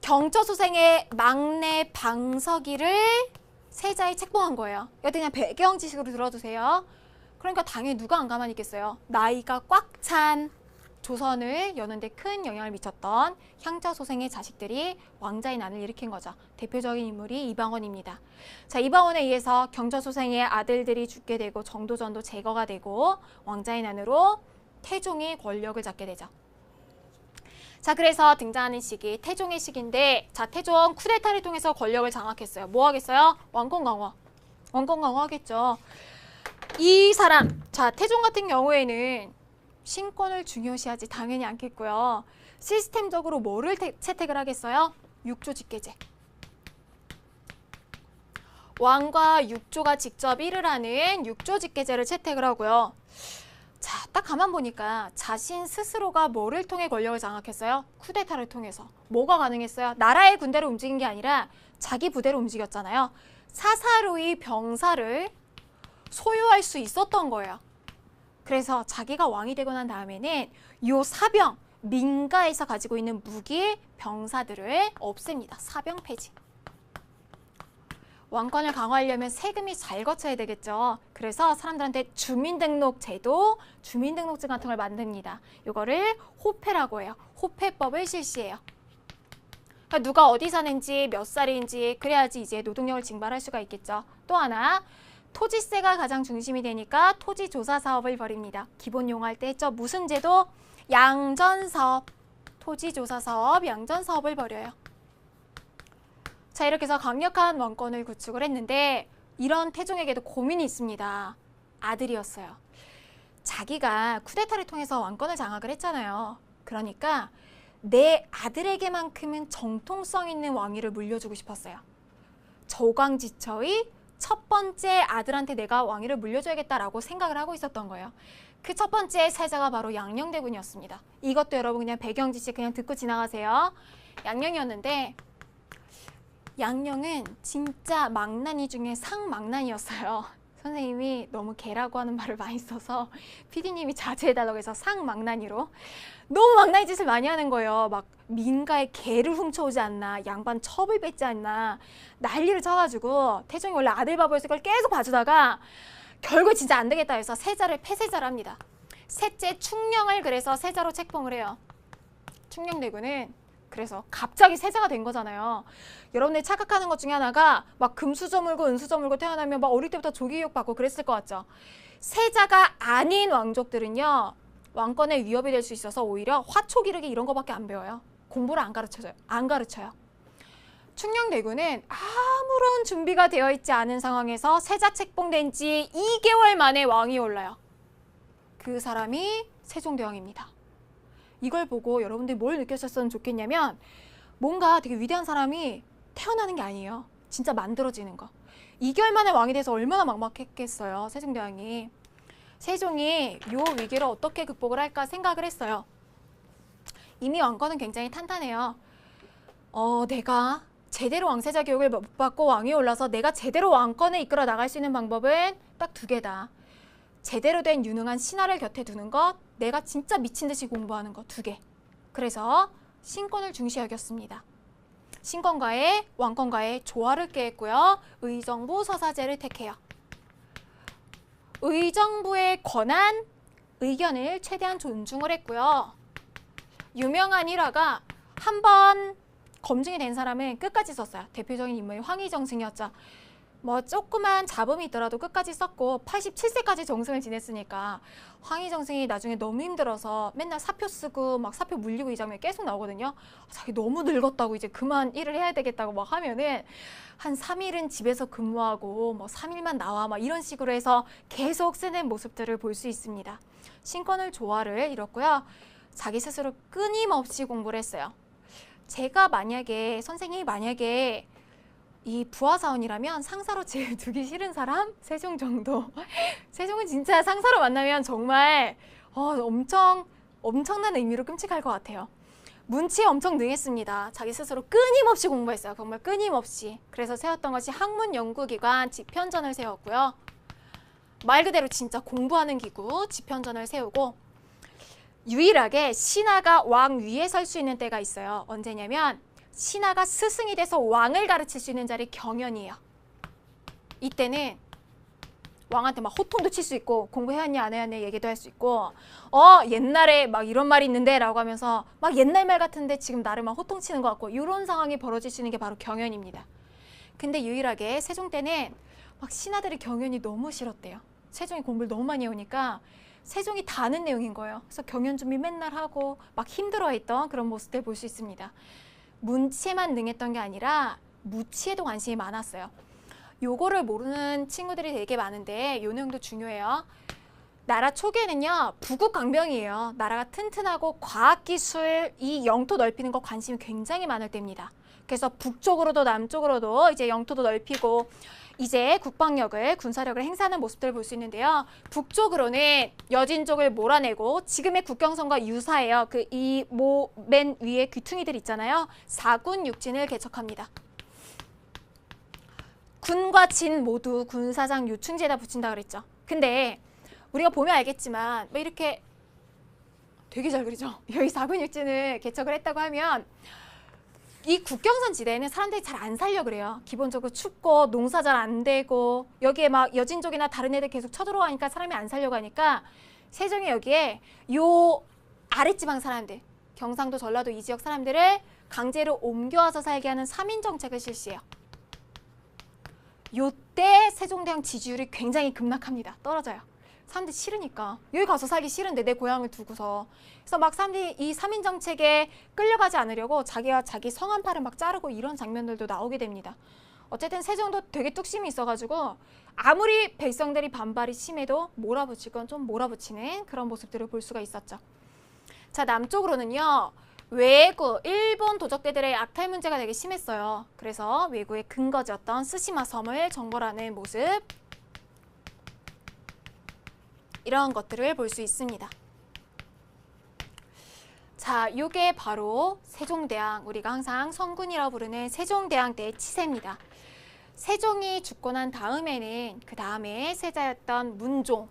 경처 소생의 막내 방석이를 세자에 책봉한 거예요. 이거 그냥 배경 지식으로 들어두세요. 그러니까 당연히 누가 안 가만히 있겠어요. 나이가 꽉 찬 조선을 여는데 큰 영향을 미쳤던 향처 소생의 자식들이 왕자의 난을 일으킨 거죠. 대표적인 인물이 이방원입니다. 자, 이방원에 의해서 경처 소생의 아들들이 죽게 되고 정도전도 제거가 되고 왕자의 난으로 태종이 권력을 잡게 되죠. 자, 그래서 등장하는 시기 태종의 시기인데 자, 태종 쿠데타를 통해서 권력을 장악했어요. 뭐 하겠어요? 왕권 강화. 왕권 강화 하겠죠. 이 사람, 자, 태종 같은 경우에는 신권을 중요시하지 당연히 않겠고요. 시스템적으로 뭐를 채택을 하겠어요? 육조 직계제. 왕과 육조가 직접 일을 하는 육조 직계제를 채택을 하고요. 자, 딱 가만 보니까 자신 스스로가 뭐를 통해 권력을 장악했어요? 쿠데타를 통해서. 뭐가 가능했어요? 나라의 군대를 움직인 게 아니라 자기 부대를 움직였잖아요. 사사로이 병사를 소유할 수 있었던 거예요. 그래서 자기가 왕이 되고 난 다음에는 요 사병, 민가에서 가지고 있는 무기, 병사들을 없앱니다. 사병 폐지. 왕권을 강화하려면 세금이 잘 거쳐야 되겠죠. 그래서 사람들한테 주민등록 제도, 주민등록증 같은 걸 만듭니다. 이거를 호패라고 해요. 호패법을 실시해요. 그러니까 누가 어디 사는지, 몇 살인지 그래야지 이제 노동력을 징발할 수가 있겠죠. 또 하나, 토지세가 가장 중심이 되니까 토지조사 사업을 벌입니다. 기본 용어할 때 했죠. 무슨 제도? 양전사업. 토지조사 사업, 양전사업을 벌여요. 자, 이렇게 해서 강력한 왕권을 구축을 했는데 이런 태종에게도 고민이 있습니다. 아들이었어요. 자기가 쿠데타를 통해서 왕권을 장악을 했잖아요. 그러니까 내 아들에게만큼은 정통성 있는 왕위를 물려주고 싶었어요. 조광지처의 첫 번째 아들한테 내가 왕위를 물려줘야겠다라고 생각을 하고 있었던 거예요. 그 첫 번째 세자가 바로 양녕대군이었습니다. 이것도 여러분 그냥 배경 지식 그냥 듣고 지나가세요. 양녕이었는데 양령은 진짜 망나니 중에 상망나니였어요. 선생님이 너무 개라고 하는 말을 많이 써서 PD님이 자제해달라고 해서 상망나니로. 너무 망나니 짓을 많이 하는 거예요. 막 민가에 개를 훔쳐오지 않나, 양반 첩을 뺏지 않나 난리를 쳐가지고 태종이 원래 아들 바보였을 걸 계속 봐주다가 결국 진짜 안 되겠다 해서 세자를 폐세자를 합니다. 셋째 충령을 그래서 세자로 책봉을 해요. 충령대군은 그래서 갑자기 세자가 된 거잖아요. 여러분들이 착각하는 것 중에 하나가 막 금수 저물고 은수 저물고 태어나면 막 어릴 때부터 조기교육 받고 그랬을 것 같죠. 세자가 아닌 왕족들은요, 왕권에 위협이 될 수 있어서 오히려 화초 기르기 이런 거밖에 안 배워요. 공부를 안 가르쳐요. 충녕대군은 아무런 준비가 되어 있지 않은 상황에서 세자 책봉된 지 2개월 만에 왕이 올라요. 그 사람이 세종대왕입니다. 이걸 보고 여러분들이 뭘 느끼셨으면 좋겠냐면 뭔가 되게 위대한 사람이 태어나는 게 아니에요. 진짜 만들어지는 거. 2개월 만에 왕이 돼서 얼마나 막막했겠어요. 세종대왕이. 세종이 요 위기를 어떻게 극복을 할까 생각을 했어요. 이미 왕권은 굉장히 탄탄해요. 내가 제대로 왕세자 교육을 못 받고 왕이 올라서 내가 제대로 왕권을 이끌어 나갈 수 있는 방법은 딱 2개다. 제대로 된 유능한 신하를 곁에 두는 것, 내가 진짜 미친 듯이 공부하는 것 2개. 그래서 신권을 중시 여겼습니다. 신권과의 왕권과의 조화를 꾀했고요. 의정부 서사제를 택해요. 의정부의 권한, 의견을 최대한 존중을 했고요. 유명한 일화가 한 번 검증이 된 사람은 끝까지 썼어요. 대표적인 인물이 황희정승이었죠. 뭐 조그만 잡음이 있더라도 끝까지 썼고 87세까지 정승을 지냈으니까 황희정승이 나중에 너무 힘들어서 맨날 사표 쓰고 막 사표 물리고 이 장면이 계속 나오거든요. 자기 너무 늙었다고 이제 그만 일을 해야 되겠다고 막 하면은 한 3일은 집에서 근무하고 뭐 3일만 나와 막 이런 식으로 해서 계속 쓰는 모습들을 볼 수 있습니다. 신권을 조화를 이뤘고요. 자기 스스로 끊임없이 공부를 했어요. 제가 만약에 선생님이 만약에 이 부하사원이라면 상사로 제일 두기 싫은 사람? 세종 정도. 세종은 진짜 상사로 만나면 정말 엄청난 의미로 끔찍할 것 같아요. 문치에 엄청 능했습니다. 자기 스스로 끊임없이 공부했어요. 정말 끊임없이. 그래서 세웠던 것이 학문연구기관 집현전을 세웠고요. 말 그대로 진짜 공부하는 기구 집현전을 세우고 유일하게 신하가 왕 위에 설 수 있는 때가 있어요. 언제냐면 신하가 스승이 돼서 왕을 가르칠 수 있는 자리 경연이에요. 이때는 왕한테 막 호통도 칠 수 있고 공부해왔냐 안 해왔냐 얘기도 할 수 있고 옛날에 막 이런 말이 있는데 라고 하면서 막 옛날 말 같은데 지금 나를 막 호통치는 것 같고 이런 상황이 벌어질 수 있는 게 바로 경연입니다. 근데 유일하게 세종 때는 막 신하들이 경연이 너무 싫었대요. 세종이 공부를 너무 많이 해오니까 세종이 다 아는 내용인 거예요. 그래서 경연 준비 맨날 하고 막 힘들어했던 그런 모습들 볼 수 있습니다. 문치에만 능했던 게 아니라 무치에도 관심이 많았어요. 요거를 모르는 친구들이 되게 많은데 요 내용도 중요해요. 나라 초기에는요 부국강병이에요. 나라가 튼튼하고 과학기술 이 영토 넓히는 거 관심이 굉장히 많을 때입니다. 그래서 북쪽으로도 남쪽으로도 이제 영토도 넓히고 이제 국방력을 군사력을 행사하는 모습들을 볼 수 있는데요. 북쪽으로는 여진족을 몰아내고 지금의 국경선과 유사해요. 그 이 맨 위에 귀퉁이들 있잖아요. 4군 6진을 개척합니다. 군과 진 모두 군사장 요충지에다 붙인다 그랬죠. 근데 우리가 보면 알겠지만 뭐 이렇게 되게 잘 그리죠. 여기 4군 6진을 개척을 했다고 하면 이 국경선 지대에는 사람들이 잘 안 살려 그래요. 기본적으로 춥고 농사 잘 안 되고 여기에 막 여진족이나 다른 애들 계속 쳐들어가니까 사람이 안 살려고 하니까 세종이 여기에 요 아랫지방 사람들 경상도 전라도 이 지역 사람들을 강제로 옮겨와서 살게 하는 3인 정책을 실시해요. 요때 세종대왕 지지율이 굉장히 급락합니다. 떨어져요. 사람들이 싫으니까. 여기 가서 살기 싫은데 내 고향을 두고서. 그래서 막 사람들이 이 3인 정책에 끌려가지 않으려고 자기가 자기 성한팔을 막 자르고 이런 장면들도 나오게 됩니다. 어쨌든 세종도 되게 뚝심이 있어가지고 아무리 백성들이 반발이 심해도 몰아붙일 건 좀 몰아붙이는 그런 모습들을 볼 수가 있었죠. 자, 남쪽으로는요. 외구, 일본 도적대들의 약탈 문제가 되게 심했어요. 그래서 외구의 근거지였던 스시마 섬을 정벌하는 모습 이런 것들을 볼 수 있습니다. 자, 이게 바로 세종대왕, 우리가 항상 성군이라고 부르는 세종대왕 때의 치세입니다. 세종이 죽고 난 다음에는 그 다음에 세자였던 문종,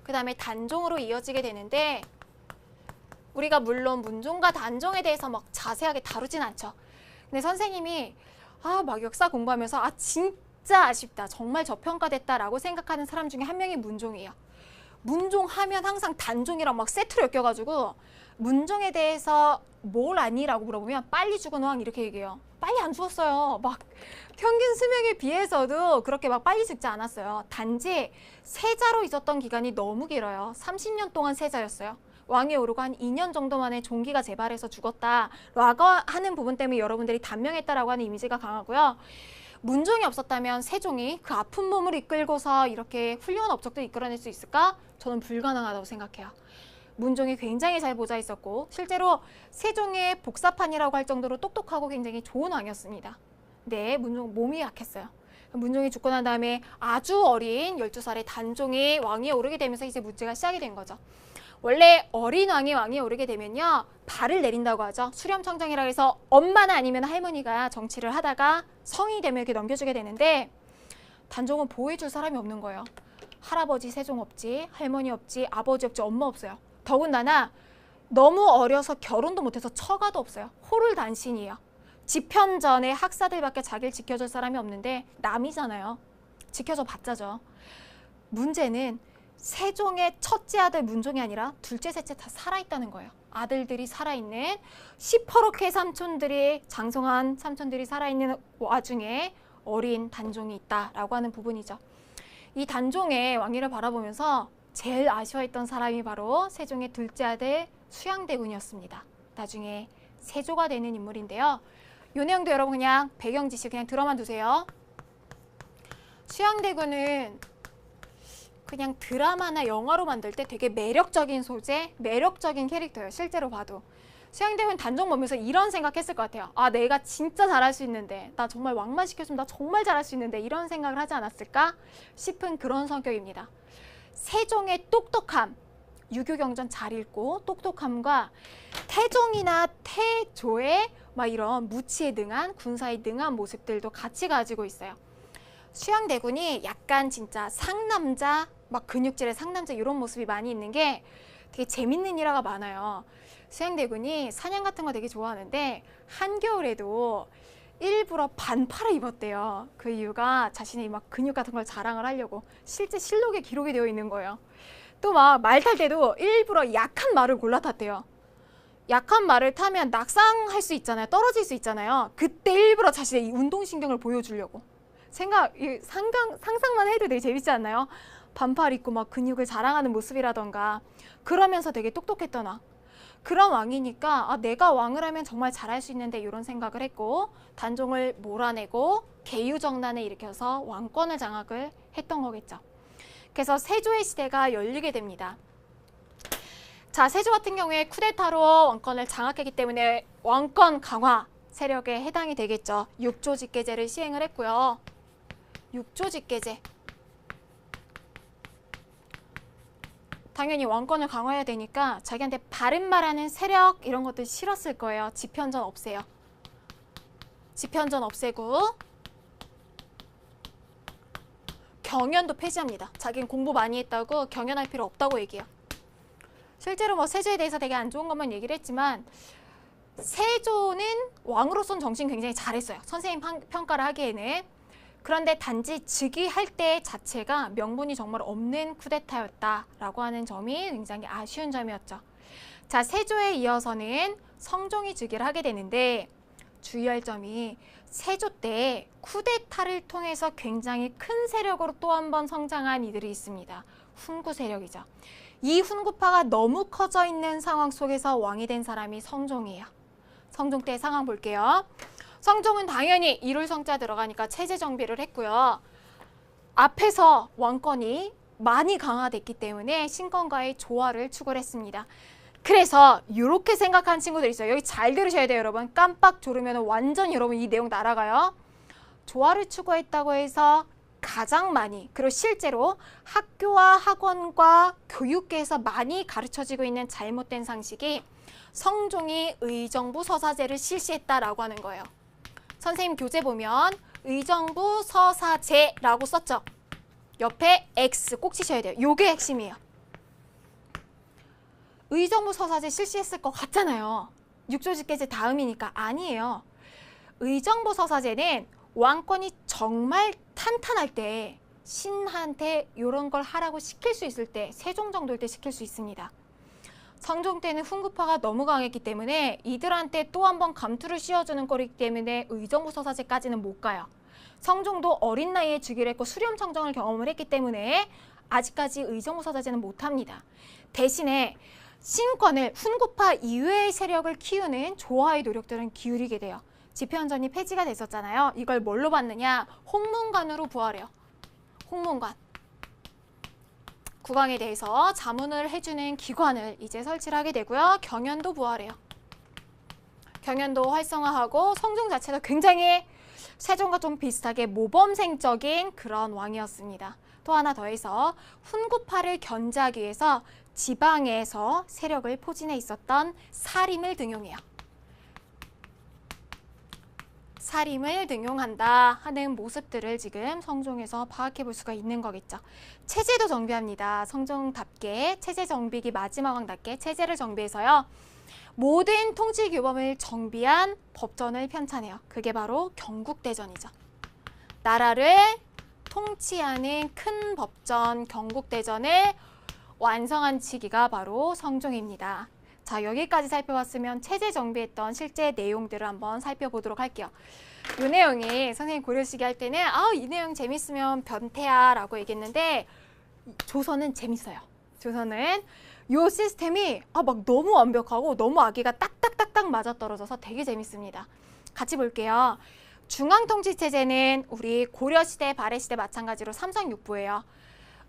그 다음에 단종으로 이어지게 되는데, 우리가 물론 문종과 단종에 대해서 막 자세하게 다루진 않죠. 근데 선생님이 막 역사 공부하면서 진짜 아쉽다, 정말 저평가됐다라고 생각하는 사람 중에 한 명이 문종이에요. 문종 하면 항상 단종이랑 막 세트로 엮여가지고 문종에 대해서 뭘 아니라고 물어보면 빨리 죽은 왕 이렇게 얘기해요. 빨리 안 죽었어요. 막 평균 수명에 비해서도 그렇게 막 빨리 죽지 않았어요. 단지 세자로 있었던 기간이 너무 길어요. 30년 동안 세자였어요. 왕이 오르고 한 2년 정도 만에 종기가 재발해서 죽었다라고 하는 부분 때문에 여러분들이 단명했다라고 하는 이미지가 강하고요. 문종이 없었다면 세종이 그 아픈 몸을 이끌고서 이렇게 훌륭한 업적들을 이끌어낼 수 있을까? 저는 불가능하다고 생각해요. 문종이 굉장히 잘 보좌 있었고 실제로 세종의 복사판이라고 할 정도로 똑똑하고 굉장히 좋은 왕이었습니다. 네, 문종 몸이 약했어요. 문종이 죽고 난 다음에 아주 어린 12살의 단종이 왕위에 오르게 되면서 이제 문제가 시작이 된 거죠. 원래 어린 왕이 왕위에 오르게 되면요, 발을 내린다고 하죠. 수렴청정이라고 해서 엄마나 아니면 할머니가 정치를 하다가 성인이 되면 이렇게 넘겨주게 되는데, 단종은 보호해줄 사람이 없는 거예요. 할아버지 세종 없지, 할머니 없지, 아버지 없지, 엄마 없어요. 더군다나 너무 어려서 결혼도 못해서 처가도 없어요. 호를 단신이에요. 집현전에 학사들밖에 자기를 지켜줄 사람이 없는데 남이잖아요. 지켜줘 봤자죠. 문제는 세종의 첫째 아들 문종이 아니라 둘째, 셋째 다 살아있다는 거예요. 아들들이 살아있는, 시퍼렇게 삼촌들이, 장성한 삼촌들이 살아있는 와중에 어린 단종이 있다라고 하는 부분이죠. 이 단종의 왕위를 바라보면서 제일 아쉬워했던 사람이 바로 세종의 둘째 아들 수양대군이었습니다. 나중에 세조가 되는 인물인데요. 이 내용도 여러분 그냥 배경 지식 그냥 들어만 두세요. 수양대군은 그냥 드라마나 영화로 만들 때 되게 매력적인 소재, 매력적인 캐릭터예요. 실제로 봐도. 수양대군 단종 보면서 이런 생각했을 것 같아요. 내가 진짜 잘할 수 있는데, 나 정말 왕만 시켰으면 나 정말 잘할 수 있는데, 이런 생각을 하지 않았을까 싶은 그런 성격입니다. 세종의 똑똑함, 유교경전 잘 읽고 똑똑함과 태종이나 태조의 막 이런 무치에 능한, 군사에 능한 모습들도 같이 가지고 있어요. 수양대군이 약간 진짜 상남자, 막 근육질의 상남자 이런 모습이 많이 있는 게 되게 재밌는 일화가 많아요. 수양대군이 사냥 같은 거 되게 좋아하는데 한겨울에도 일부러 반팔을 입었대요. 그 이유가 자신의 막 근육 같은 걸 자랑을 하려고. 실제 실록에 기록이 되어 있는 거예요. 또 막 말 탈 때도 일부러 약한 말을 골라 탔대요. 약한 말을 타면 낙상할 수 있잖아요. 떨어질 수 있잖아요. 그때 일부러 자신의 이 운동신경을 보여주려고. 상상만 해도 되게 재밌지 않나요? 반팔 입고 막 근육을 자랑하는 모습이라던가. 그러면서 되게 똑똑했던 왕. 그런 왕이니까 내가 왕을 하면 정말 잘할 수 있는데 이런 생각을 했고, 단종을 몰아내고 계유정난을 일으켜서 왕권을 장악을 했던 거겠죠. 그래서 세조의 시대가 열리게 됩니다. 자, 세조 같은 경우에 쿠데타로 왕권을 장악했기 때문에 왕권 강화 세력에 해당이 되겠죠. 육조직계제를 시행을 했고요. 육조직계제. 당연히 왕권을 강화해야 되니까 자기한테 바른 말하는 세력 이런 것들 싫었을 거예요. 집현전 없애요. 집현전 없애고 경연도 폐지합니다. 자기는 공부 많이 했다고 경연할 필요 없다고 얘기해요. 실제로 뭐 세조에 대해서 되게 안 좋은 것만 얘기를 했지만 세조는 왕으로서는 정치는 굉장히 잘했어요. 선생님 평가를 하기에는. 그런데 단지 즉위할 때 자체가 명분이 정말 없는 쿠데타였다라고 하는 점이 굉장히 아쉬운 점이었죠. 자, 세조에 이어서는 성종이 즉위를 하게 되는데 주의할 점이 세조 때 쿠데타를 통해서 굉장히 큰 세력으로 또 한 번 성장한 이들이 있습니다. 훈구 세력이죠. 이 훈구파가 너무 커져 있는 상황 속에서 왕이 된 사람이 성종이에요. 성종 때 상황 볼게요. 성종은 당연히 일울성자 들어가니까 체제 정비를 했고요. 앞에서 왕권이 많이 강화됐기 때문에 신권과의 조화를 추구를 했습니다. 그래서 이렇게 생각하는 친구들 있어요. 여기 잘 들으셔야 돼요, 여러분. 깜빡 졸으면 완전히 여러분 이 내용 날아가요. 조화를 추구했다고 해서 가장 많이, 그리고 실제로 학교와 학원과 교육계에서 많이 가르쳐지고 있는 잘못된 상식이 성종이 의정부 서사제를 실시했다라고 하는 거예요. 선생님 교재 보면 의정부 서사제라고 썼죠. 옆에 X 꼭 치셔야 돼요. 요게 핵심이에요. 의정부 서사제 실시했을 것 같잖아요. 육조직계제 다음이니까 아니에요. 의정부 서사제는 왕권이 정말 탄탄할 때 신한테 이런 걸 하라고 시킬 수 있을 때 세종 정도일 때 시킬 수 있습니다. 성종 때는 훈구파가 너무 강했기 때문에 이들한테 또 한 번 감투를 씌워주는 거기 때문에 의정부 서사제까지는 못 가요. 성종도 어린 나이에 즉위를 했고 수렴청정을 경험을 했기 때문에 아직까지 의정부 서사제는 못합니다. 대신에 신권을 훈구파 이외의 세력을 키우는 조화의 노력들은 기울이게 돼요. 집현전이 폐지가 됐었잖아요. 이걸 뭘로 받느냐? 홍문관으로 부활해요. 홍문관. 국왕에 대해서 자문을 해주는 기관을 이제 설치를 하게 되고요. 경연도 부활해요. 경연도 활성화하고 성종 자체도 굉장히 세종과 좀 비슷하게 모범생적인 그런 왕이었습니다. 또 하나 더해서 훈구파를 견제하기 위해서 지방에서 세력을 포진해 있었던 사림을 등용해요. 사림을 등용한다 하는 모습들을 지금 성종에서 파악해 볼 수가 있는 거겠죠. 체제도 정비합니다. 성종답게 체제 정비기 마지막 왕답게 체제를 정비해서요. 모든 통치 규범을 정비한 법전을 편찬해요. 그게 바로 경국대전이죠. 나라를 통치하는 큰 법전 경국대전을 완성한 시기가 바로 성종입니다. 자, 여기까지 살펴봤으면 체제 정비했던 실제 내용들을 한번 살펴보도록 할게요. 이 내용이 선생님 고려시기 할 때는 이 내용 재밌으면 변태야 라고 얘기했는데 조선은 재밌어요. 조선은 이 시스템이 막 너무 완벽하고 너무 아기가 딱딱딱딱 맞아떨어져서 되게 재밌습니다. 같이 볼게요. 중앙통치체제는 우리 고려시대, 발해시대 마찬가지로 삼성육부예요.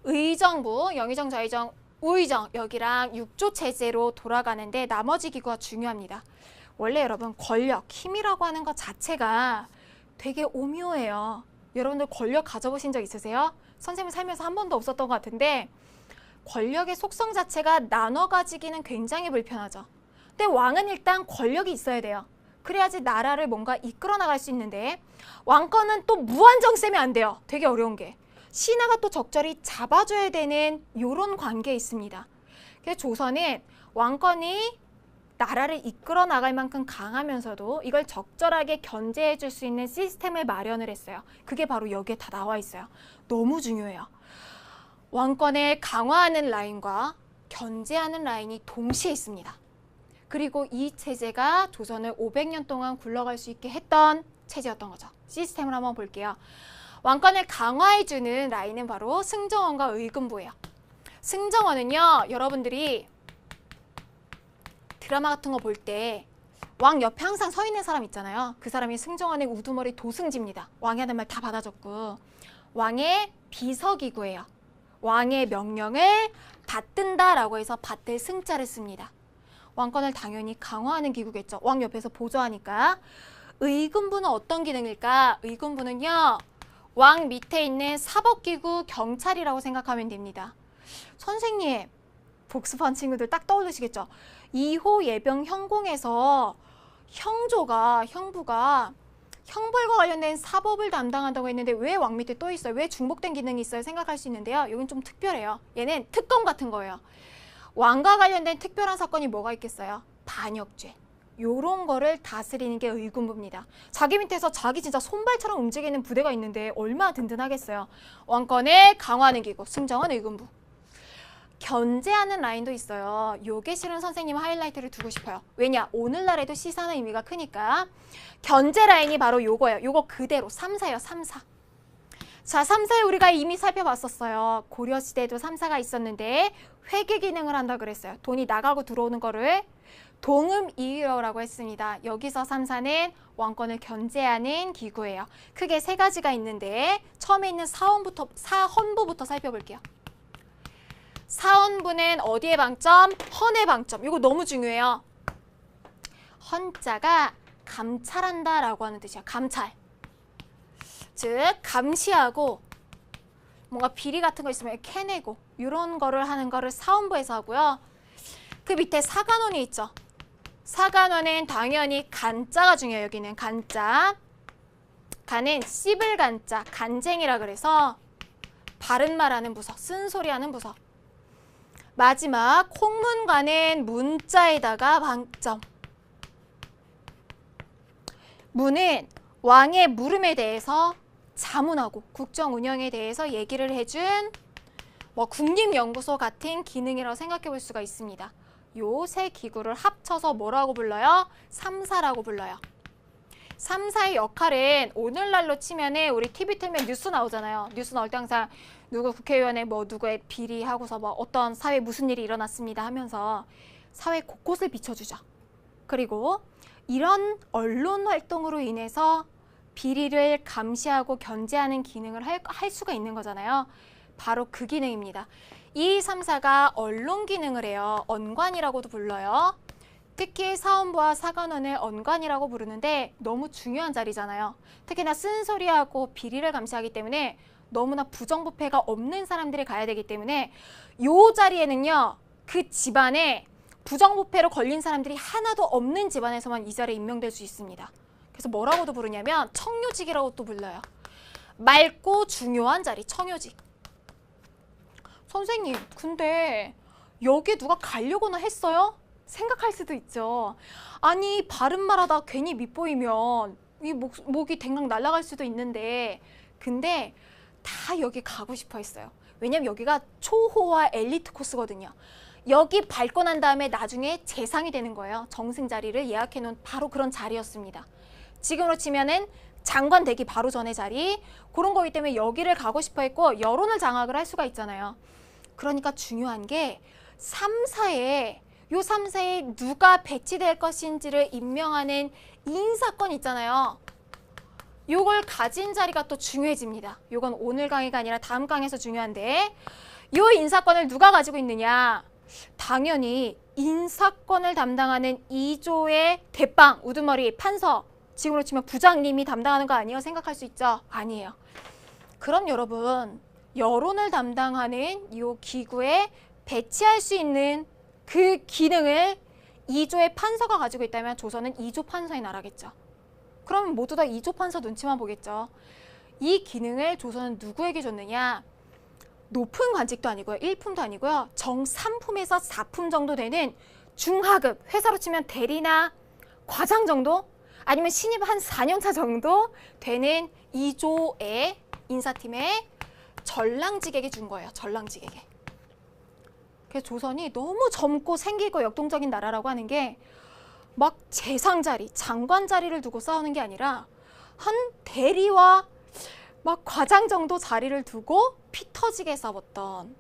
의정부, 영의정, 좌의정, 우의정 여기랑 육조체제로 돌아가는데 나머지 기구가 중요합니다. 원래 여러분 권력, 힘이라고 하는 것 자체가 되게 오묘해요. 여러분들 권력 가져보신 적 있으세요? 선생님 살면서 한 번도 없었던 것 같은데 권력의 속성 자체가 나눠 가지기는 굉장히 불편하죠. 근데 왕은 일단 권력이 있어야 돼요. 그래야지 나라를 뭔가 이끌어 나갈 수 있는데 왕권은 또 무한정 세면 안 돼요. 되게 어려운 게. 신하가 또 적절히 잡아줘야 되는 이런 관계에 있습니다. 그래서 조선은 왕권이 나라를 이끌어 나갈 만큼 강하면서도 이걸 적절하게 견제해 줄 수 있는 시스템을 마련을 했어요. 그게 바로 여기에 다 나와 있어요. 너무 중요해요. 왕권을 강화하는 라인과 견제하는 라인이 동시에 있습니다. 그리고 이 체제가 조선을 500년 동안 굴러갈 수 있게 했던 체제였던 거죠. 시스템을 한번 볼게요. 왕권을 강화해주는 라인은 바로 승정원과 의금부예요. 승정원은요, 여러분들이 드라마 같은 거 볼 때 왕 옆에 항상 서 있는 사람 있잖아요. 그 사람이 승정원의 우두머리 도승지입니다. 왕이 하는 말 다 받아줬고 왕의 비서기구예요. 왕의 명령을 받든다라고 해서 받들 승자를 씁니다. 왕권을 당연히 강화하는 기구겠죠. 왕 옆에서 보조하니까. 의금부는 어떤 기능일까? 의금부는요, 왕 밑에 있는 사법기구 경찰이라고 생각하면 됩니다. 선생님, 복습한 친구들 딱 떠오르시겠죠? 2호 예병 형공에서 형부가 형벌과 관련된 사법을 담당한다고 했는데 왜 왕 밑에 또 있어요? 왜 중복된 기능이 있어요? 생각할 수 있는데요. 여긴 좀 특별해요. 얘는 특검 같은 거예요. 왕과 관련된 특별한 사건이 뭐가 있겠어요? 반역죄. 요런 거를 다스리는 게 의금부입니다. 자기 밑에서 자기 진짜 손발처럼 움직이는 부대가 있는데 얼마나 든든하겠어요. 왕권을 강화하는 기구, 승정원 의금부. 견제하는 라인도 있어요. 요게 실은 선생님 하이라이트를 두고 싶어요. 왜냐? 오늘날에도 시사는 의미가 크니까. 견제 라인이 바로 요거예요. 요거 그대로 3사예요. 3사. 자, 3사에 우리가 이미 살펴봤었어요. 고려시대에도 3사가 있었는데 회계 기능을 한다 그랬어요. 돈이 나가고 들어오는 거를 동음이의라고 했습니다. 여기서 3사는 왕권을 견제하는 기구예요. 크게 세 가지가 있는데 처음에 있는 사헌부부터 살펴볼게요. 사헌부는 어디에 방점? 헌의 방점. 이거 너무 중요해요. 헌자가 감찰한다 라고 하는 뜻이야. 감찰. 즉 감시하고 뭔가 비리 같은 거 있으면 캐내고 이런 거를 하는 거를 사헌부에서 하고요. 그 밑에 사관원이 있죠. 사간어는 당연히 간자가 중요해요. 여기는 간자. 간은 씹을 간자, 간쟁이라 그래서 바른 말하는 부서, 쓴소리하는 부서. 마지막 콩문간은 문자에다가 방점. 문은 왕의 물음에 대해서 자문하고 국정 운영에 대해서 얘기를 해준 국립연구소 같은 기능이라고 생각해 볼 수가 있습니다. 요 세 기구를 합쳐서 뭐라고 불러요? 3사라고 불러요. 3사의 역할은 오늘날로 치면은 우리 TV 틀면 뉴스 나오잖아요. 뉴스 나올 때 항상 누구 국회의원의 누구의 비리하고서 어떤 사회에 무슨 일이 일어났습니다 하면서 사회 곳곳을 비춰주죠. 그리고 이런 언론 활동으로 인해서 비리를 감시하고 견제하는 기능을 할 수가 있는 거잖아요. 바로 그 기능입니다. 이 3사가 언론 기능을 해요. 언관이라고도 불러요. 특히 사원부와 사관원을 언관이라고 부르는데 너무 중요한 자리잖아요. 특히나 쓴소리하고 비리를 감시하기 때문에 너무나 부정부패가 없는 사람들이 가야 되기 때문에 이 자리에는요. 그 집안에 부정부패로 걸린 사람들이 하나도 없는 집안에서만 이 자리에 임명될 수 있습니다. 그래서 뭐라고도 부르냐면 청요직이라고 또 불러요. 맑고 중요한 자리, 청요직. 선생님, 근데 여기 누가 가려고나 했어요? 생각할 수도 있죠. 아니, 바른 말하다 괜히 밉보이면 이 목이 댕강 날아갈 수도 있는데 근데 다 여기 가고 싶어 했어요. 왜냐면 여기가 초호화 엘리트 코스거든요. 여기 밟고 난 다음에 나중에 재상이 되는 거예요. 정승 자리를 예약해 놓은 바로 그런 자리였습니다. 지금으로 치면은 장관 되기 바로 전의 자리, 그런 거기 때문에 여기를 가고 싶어 했고 여론을 장악을 할 수가 있잖아요. 그러니까 중요한 게 3사에 요 3사에 누가 배치될 것인지를 임명하는 인사권 있잖아요. 요걸 가진 자리가 또 중요해집니다. 요건 오늘 강의가 아니라 다음 강의에서 중요한데 요 인사권을 누가 가지고 있느냐? 당연히 인사권을 담당하는 2조의 대빵, 우두머리, 판서, 지금으로 치면 부장님이 담당하는 거 아니에요? 생각할 수 있죠? 아니에요. 그럼 여러분, 여론을 담당하는 이 기구에 배치할 수 있는 그 기능을 2조의 판서가 가지고 있다면 조선은 2조 판서의 나라겠죠. 그럼 모두 다 2조 판서 눈치만 보겠죠. 이 기능을 조선은 누구에게 줬느냐? 높은 관직도 아니고요. 1품도 아니고요. 정 3품에서 4품 정도 되는 중하급, 회사로 치면 대리나 과장 정도? 아니면 신입 한 4년차 정도 되는 2조의 인사팀에 전랑직에게 준 거예요. 전랑직에게. 그래서 조선이 너무 젊고 생기고 역동적인 나라라고 하는 게 막 재상 자리, 장관 자리를 두고 싸우는 게 아니라 한 대리와 막 과장 정도 자리를 두고 피 터지게 싸웠던,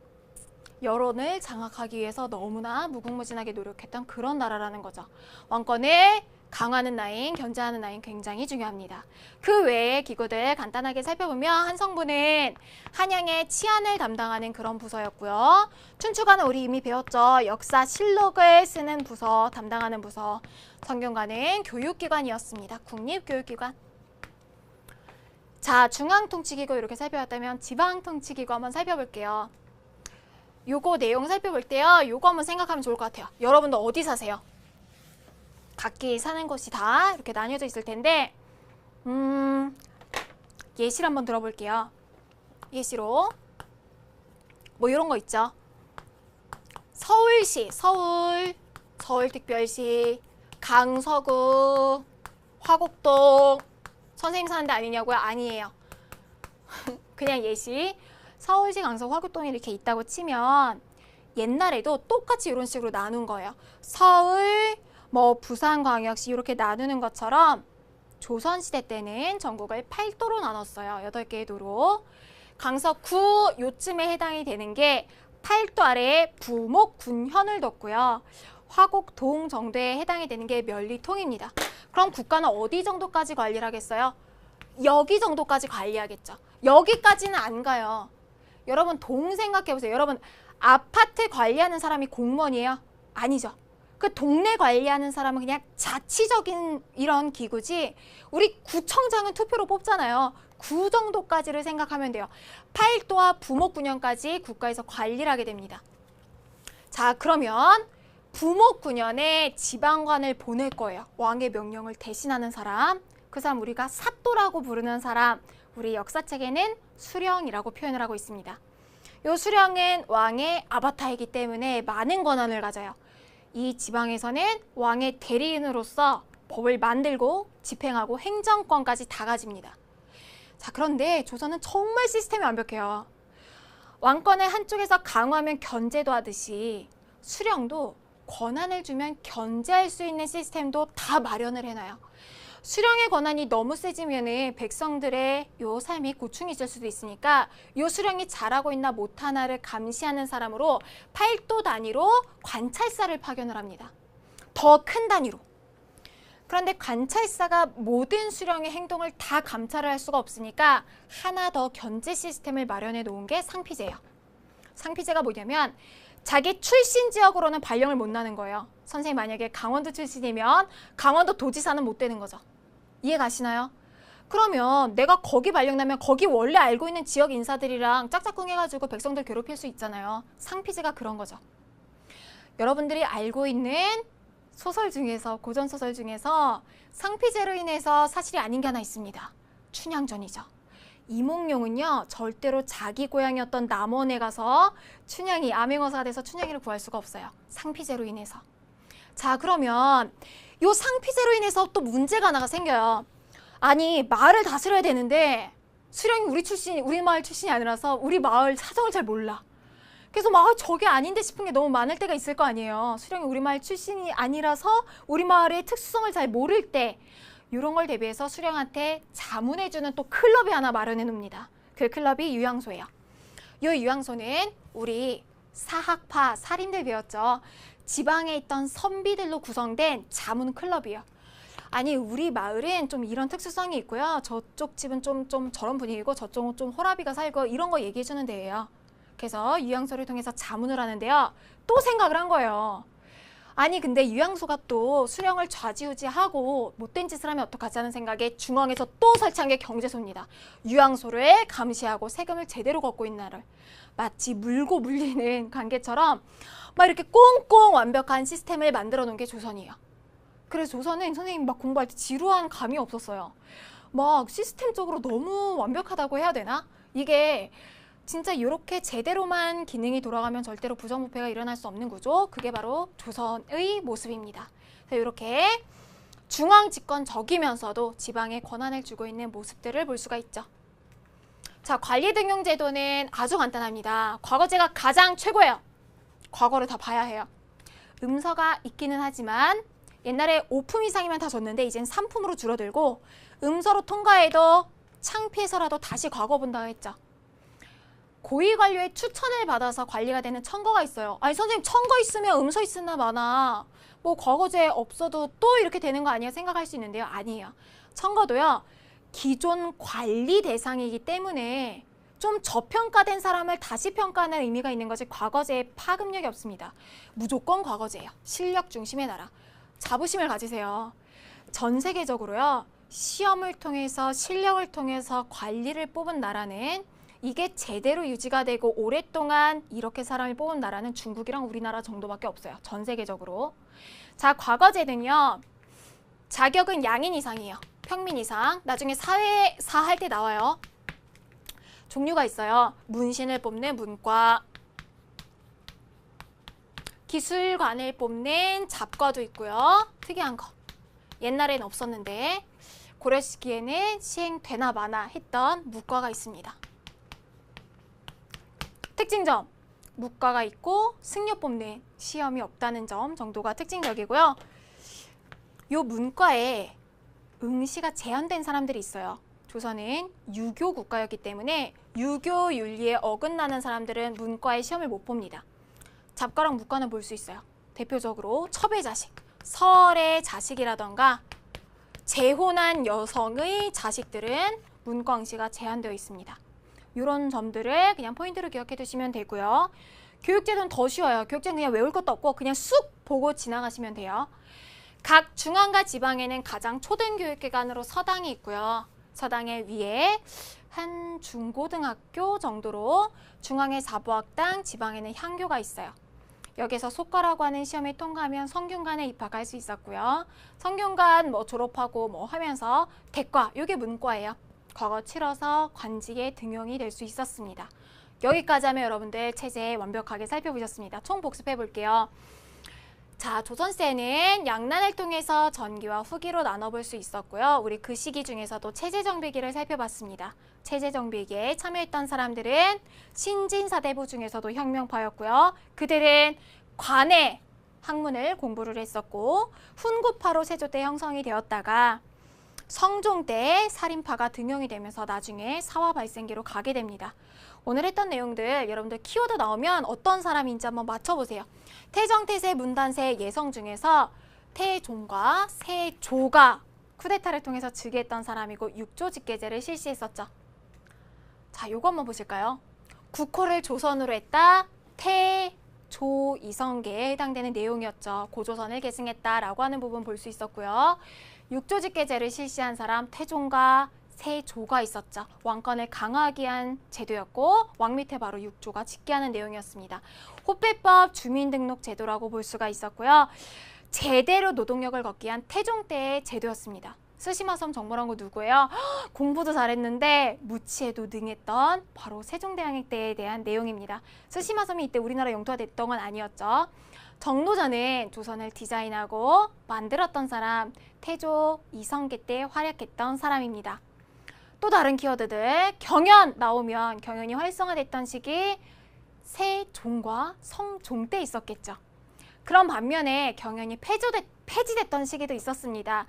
여론을 장악하기 위해서 너무나 무궁무진하게 노력했던 그런 나라라는 거죠. 왕권을 강화하는 라인, 견제하는 라인 굉장히 중요합니다. 그 외의 기구들 간단하게 살펴보면 한성부는 한양의 치안을 담당하는 그런 부서였고요. 춘추관은 우리 이미 배웠죠. 역사 실록을 쓰는 부서, 담당하는 부서. 성균관은 교육기관이었습니다. 국립교육기관. 자, 중앙통치기구 이렇게 살펴봤다면 지방통치기구 한번 살펴볼게요. 요거 내용 살펴볼 때요. 요거 한번 생각하면 좋을 것 같아요. 여러분도 어디 사세요? 각기 사는 곳이 다 이렇게 나뉘어져 있을 텐데 예시를 한번 들어볼게요. 예시로 뭐 이런 거 있죠. 서울시, 서울특별시, 강서구, 화곡동. 선생님 사는 데 아니냐고요? 아니에요. 그냥 예시. 서울시, 강서, 화곡동이 이렇게 있다고 치면 옛날에도 똑같이 이런 식으로 나눈 거예요. 서울, 부산광역시 이렇게 나누는 것처럼 조선시대 때는 전국을 8도로 나눴어요. 8개의 도로. 강서구 요쯤에 해당이 되는 게 8도 아래에 부목군현을 뒀고요. 화곡동 정도에 해당이 되는 게 면리통입니다. 그럼 국가는 어디 정도까지 관리를 하겠어요? 여기 정도까지 관리하겠죠. 여기까지는 안 가요. 여러분 동 생각해보세요. 여러분 아파트 관리하는 사람이 공무원이에요? 아니죠. 그 동네 관리하는 사람은 그냥 자치적인 이런 기구지, 우리 구청장은 투표로 뽑잖아요. 구 정도까지를 생각하면 돼요. 8도와 부목군현까지 국가에서 관리를 하게 됩니다. 자, 그러면 부목군현에 지방관을 보낼 거예요. 왕의 명령을 대신하는 사람. 그 사람 우리가 사또라고 부르는 사람. 우리 역사책에는 수령이라고 표현을 하고 있습니다. 이 수령은 왕의 아바타이기 때문에 많은 권한을 가져요. 이 지방에서는 왕의 대리인으로서 법을 만들고 집행하고 행정권까지 다 가집니다. 자, 그런데 조선은 정말 시스템이 완벽해요. 왕권을 한쪽에서 강화하면 견제도 하듯이 수령도 권한을 주면 견제할 수 있는 시스템도 다 마련을 해놔요. 수령의 권한이 너무 세지면 백성들의 요 삶이 고충이 있을 수도 있으니까 요 수령이 잘하고 있나 못하나를 감시하는 사람으로 8도 단위로 관찰사를 파견을 합니다. 더 큰 단위로. 그런데 관찰사가 모든 수령의 행동을 다 감찰을 할 수가 없으니까 하나 더 견제 시스템을 마련해 놓은 게 상피제예요. 상피제가 뭐냐면 자기 출신 지역으로는 발령을 못 나는 거예요. 선생님 만약에 강원도 출신이면 강원도 도지사는 못 되는 거죠. 이해 가시나요? 그러면 내가 거기 발령 나면 거기 원래 알고 있는 지역 인사들이랑 짝짝꿍 해가지고 백성들 괴롭힐 수 있잖아요. 상피제가 그런 거죠. 여러분들이 알고 있는 소설 중에서, 고전소설 중에서 상피제로 인해서 사실이 아닌 게 하나 있습니다. 춘향전이죠. 이몽룡은요, 절대로 자기 고향이었던 남원에 가서 춘향이 암행어사가 돼서 춘향이를 구할 수가 없어요. 상피제로 인해서. 자, 그러면 요 상피제로 인해서 또 문제가 하나가 생겨요. 아니, 마을을 다스려야 되는데 수령이 우리 마을 출신이 아니라서 우리 마을 사정을 잘 몰라. 그래서 막 저게 아닌데 싶은 게 너무 많을 때가 있을 거 아니에요. 수령이 우리 마을 출신이 아니라서 우리 마을의 특수성을 잘 모를 때 이런 걸 대비해서 수령한테 자문해주는 또 클럽이 하나 마련해 놉니다. 그 클럽이 유양소예요. 이 유양소는 우리 사학파, 살인들 배웠죠. 지방에 있던 선비들로 구성된 자문 클럽이에요. 아니, 우리 마을은 좀 이런 특수성이 있고요. 저쪽 집은 좀 저런 분위기고 저쪽은 좀 호라비가 살고 이런 거 얘기해 주는 데예요. 그래서 유양소를 통해서 자문을 하는데요. 또 생각을 한 거예요. 아니, 근데 유양소가 또 수령을 좌지우지하고 못된 짓을 하면 어떡하지 하는 생각에 중앙에서 또 설치한 게 경제소입니다. 유양소를 감시하고 세금을 제대로 걷고 있는 나라를 마치 물고 물리는 관계처럼 막 이렇게 꽁꽁 완벽한 시스템을 만들어 놓은 게 조선이에요. 그래서 조선은 선생님 막 공부할 때 지루한 감이 없었어요. 막 시스템적으로 너무 완벽하다고 해야 되나? 이게 진짜 이렇게 제대로만 기능이 돌아가면 절대로 부정부패가 일어날 수 없는 구조. 그게 바로 조선의 모습입니다. 이렇게 중앙 집권적이면서도 지방에 권한을 주고 있는 모습들을 볼 수가 있죠. 자, 관리등용제도는 아주 간단합니다. 과거제가 가장 최고예요. 과거를 다 봐야 해요. 음서가 있기는 하지만 옛날에 5품 이상이면 다 줬는데 이젠 3품으로 줄어들고 음서로 통과해도 창피해서라도 다시 과거 본다고 했죠. 고위관료의 추천을 받아서 관리가 되는 청거가 있어요. 아니, 선생님 청거 있으면 음서 있으나 마나 뭐 과거제 없어도 또 이렇게 되는 거 아니에요? 생각할 수 있는데요. 아니에요. 청거도요. 기존 관리 대상이기 때문에 좀 저평가된 사람을 다시 평가하는 의미가 있는 거지 과거제에 파급력이 없습니다. 무조건 과거제예요. 실력 중심의 나라. 자부심을 가지세요. 전 세계적으로요. 시험을 통해서 실력을 통해서 관리를 뽑은 나라는 이게 제대로 유지가 되고 오랫동안 이렇게 사람을 뽑은 나라는 중국이랑 우리나라 정도밖에 없어요. 전 세계적으로. 자, 과거제는요. 자격은 양인 이상이에요. 평민 이상. 나중에 사회사 할 때 나와요. 종류가 있어요. 문신을 뽑는 문과, 기술관을 뽑는 잡과도 있고요. 특이한 거. 옛날엔 없었는데 고려 시기에는 시행되나 마나 했던 무과가 있습니다. 특징점, 무과가 있고 승려 뽑는 시험이 없다는 점 정도가 특징적이고요. 요 문과에 응시가 제한된 사람들이 있어요. 조선은 유교 국가였기 때문에 유교 윤리에 어긋나는 사람들은 문과에 시험을 못 봅니다. 잡과랑 무과는 볼 수 있어요. 대표적으로 첩의 자식, 설의 자식이라던가 재혼한 여성의 자식들은 문과 응시가 제한되어 있습니다. 이런 점들을 그냥 포인트로 기억해 두시면 되고요. 교육제도는 더 쉬워요. 교육제는 그냥 외울 것도 없고 그냥 쑥 보고 지나가시면 돼요. 각 중앙과 지방에는 가장 초등교육기관으로 서당이 있고요. 서당의 위에 한 중고등학교 정도로 중앙에 사부학당, 지방에는 향교가 있어요. 여기서 속과라고 하는 시험에 통과하면 성균관에 입학할 수 있었고요. 성균관 졸업하고 하면서 대과, 이게 문과예요. 과거 치러서 관직에 등용이 될 수 있었습니다. 여기까지 하면 여러분들 체제 완벽하게 살펴보셨습니다. 총 복습해 볼게요. 자, 조선시대는 양난을 통해서 전기와 후기로 나눠볼 수 있었고요. 우리 그 시기 중에서도 체제정비기를 살펴봤습니다. 체제정비기에 참여했던 사람들은 신진사대부 중에서도 혁명파였고요. 그들은 관의 학문을 공부를 했었고 훈구파로 세조 때 형성이 되었다가 성종 때 살인파가 등용이 되면서 나중에 사화 발생기로 가게 됩니다. 오늘 했던 내용들 여러분들 키워드 나오면 어떤 사람인지 한번 맞춰보세요. 태정, 태세, 문단세, 예성 중에서 태종과 세조가 쿠데타를 통해서 즉위했던 사람이고 육조 직계제를 실시했었죠. 자, 요거 한번 보실까요? 국호를 조선으로 했다. 태조 이성계에 해당되는 내용이었죠. 고조선을 계승했다라고 하는 부분 볼 수 있었고요. 육조 직계제를 실시한 사람 태종과 세조가 있었죠. 왕권을 강화하기 위한 제도였고 왕 밑에 바로 육조가 직계하는 내용이었습니다. 호패법 주민등록 제도라고 볼 수가 있었고요. 제대로 노동력을 걷기 위한 태종 때의 제도였습니다. 스시마섬 정벌한 누구예요? 공부도 잘했는데 무치에도 능했던 바로 세종대왕의 때에 대한 내용입니다. 스시마섬이 이때 우리나라 영토가 됐던 건 아니었죠. 정노전은 조선을 디자인하고 만들었던 사람 태조 이성계 때 활약했던 사람입니다. 또 다른 키워드들 경연 나오면 경연이 활성화됐던 시기 세종과 성종 때 있었겠죠. 그런 반면에 경연이 폐지됐던 시기도 있었습니다.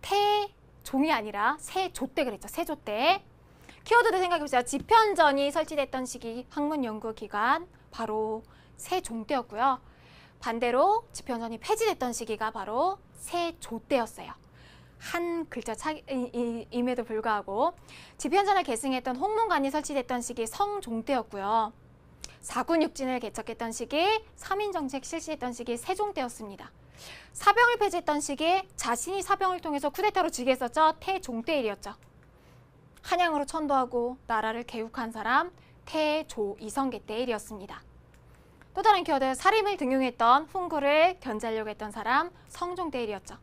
태종이 아니라 세조 때 그랬죠. 세조 때. 키워드들 생각해보세요. 지편전이 설치됐던 시기 학문연구기관 바로 세종 때였고요. 반대로 지편전이 폐지됐던 시기가 바로 세조 때였어요. 한 글자 차이임에도 불구하고 지편전을 계승했던 홍문관이 설치됐던 시기 성종 때였고요. 사군육진을 개척했던 시기, 삼인정책 실시했던 시기 세종 때였습니다. 사병을 폐지했던 시기 자신이 사병을 통해서 쿠데타로 즉위했었죠. 태종 때 일이었죠. 한양으로 천도하고 나라를 개국한 사람 태조 이성계 때 일이었습니다. 또 다른 키워드 사림을 등용했던 훈구를 견제하려고 했던 사람 성종 때 일이었죠.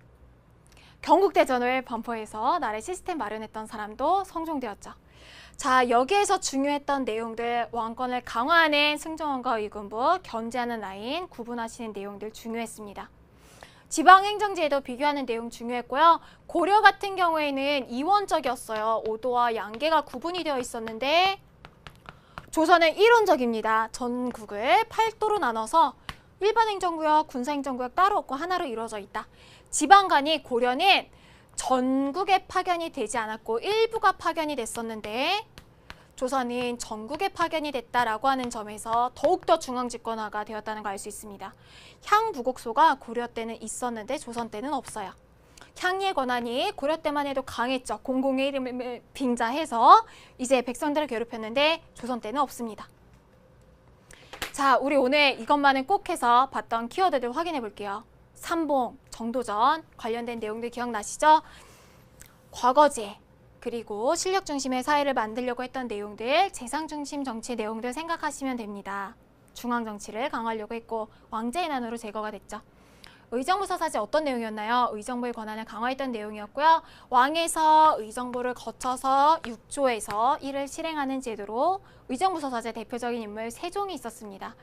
경국대전을 반포해서 나라의 시스템 마련했던 사람도 성종대였죠. 자, 여기에서 중요했던 내용들 왕권을 강화하는 승정원과 의군부, 견제하는 라인, 구분하시는 내용들 중요했습니다. 지방행정제도 비교하는 내용 중요했고요. 고려 같은 경우에는 이원적이었어요. 오도와 양계가 구분이 되어 있었는데 조선은 일원적입니다. 전국을 8도로 나눠서 일반 행정구역, 군사 행정구역 따로 없고 하나로 이루어져 있다. 지방간이 고려는 전국에 파견이 되지 않았고 일부가 파견이 됐었는데 조선은 전국에 파견이 됐다라고 하는 점에서 더욱더 중앙집권화가 되었다는 걸 알 수 있습니다. 향부곡소가 고려 때는 있었는데 조선 때는 없어요. 향의 권한이 고려 때만 해도 강했죠. 공공의 이름을 빙자해서 이제 백성들을 괴롭혔는데 조선 때는 없습니다. 자, 우리 오늘 이것만은 꼭 해서 봤던 키워드들 확인해 볼게요. 삼봉, 정도전 관련된 내용들 기억나시죠? 과거제, 그리고 실력 중심의 사회를 만들려고 했던 내용들, 재상 중심 정치 내용들 생각하시면 됩니다. 중앙 정치를 강화하려고 했고 왕제의 난으로 제거가 됐죠. 의정부 서사제 어떤 내용이었나요? 의정부의 권한을 강화했던 내용이었고요. 왕에서 의정부를 거쳐서 육조에서 이를 실행하는 제도로 의정부 서사제 대표적인 인물 세종이 있었습니다.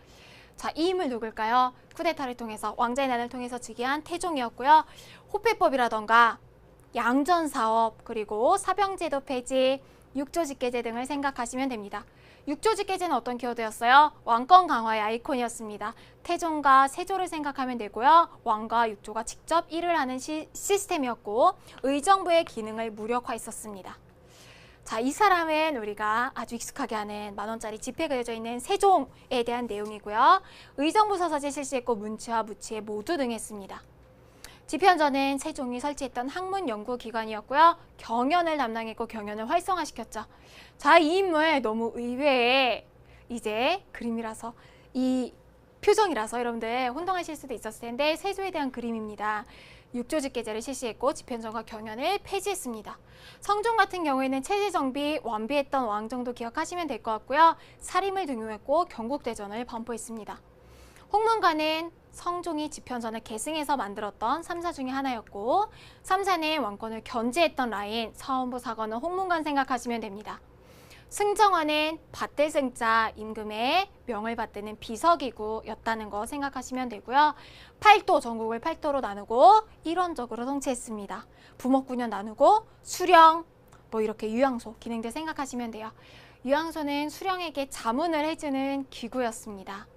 자, 이 인물 누굴까요? 쿠데타를 통해서 왕자의 난을 통해서 즉위한 태종이었고요. 호패법이라던가 양전사업, 그리고 사병제도 폐지, 육조직계제 등을 생각하시면 됩니다. 육조직계제는 어떤 키워드였어요? 왕권 강화의 아이콘이었습니다. 태종과 세조를 생각하면 되고요. 왕과 육조가 직접 일을 하는 시스템이었고 의정부의 기능을 무력화했었습니다. 자, 이 사람은 우리가 아주 익숙하게 아는 만원짜리 지폐 그려져 있는 세종에 대한 내용이고요. 의정부 서사제 실시했고 문치와 무치에 모두 등했습니다. 지편전은 세종이 설치했던 학문연구기관이었고요. 경연을 담당했고 경연을 활성화시켰죠. 자, 이 인물 너무 의외의 이제 그림이라서 이 표정이라서 여러분들 혼동하실 수도 있었을 텐데 세조에 대한 그림입니다. 육조직계제를 실시했고 지편전과 경연을 폐지했습니다. 성종 같은 경우에는 체제정비 완비했던 왕 정도 기억하시면 될 것 같고요. 사림을 등용했고 경국대전을 반포했습니다. 홍문관은 성종이 지편전을 계승해서 만들었던 3사 중에 하나였고 3사는 왕권을 견제했던 라인, 서원부 사관은 홍문관 생각하시면 됩니다. 승정원은 받들 승자 임금의 명을 받드는 비서기구였다는 거 생각하시면 되고요. 팔도, 전국을 팔도로 나누고 일원적으로 통치했습니다. 부먹군현 나누고 수령, 뭐 이렇게 유양소, 기능들 생각하시면 돼요. 유양소는 수령에게 자문을 해주는 기구였습니다.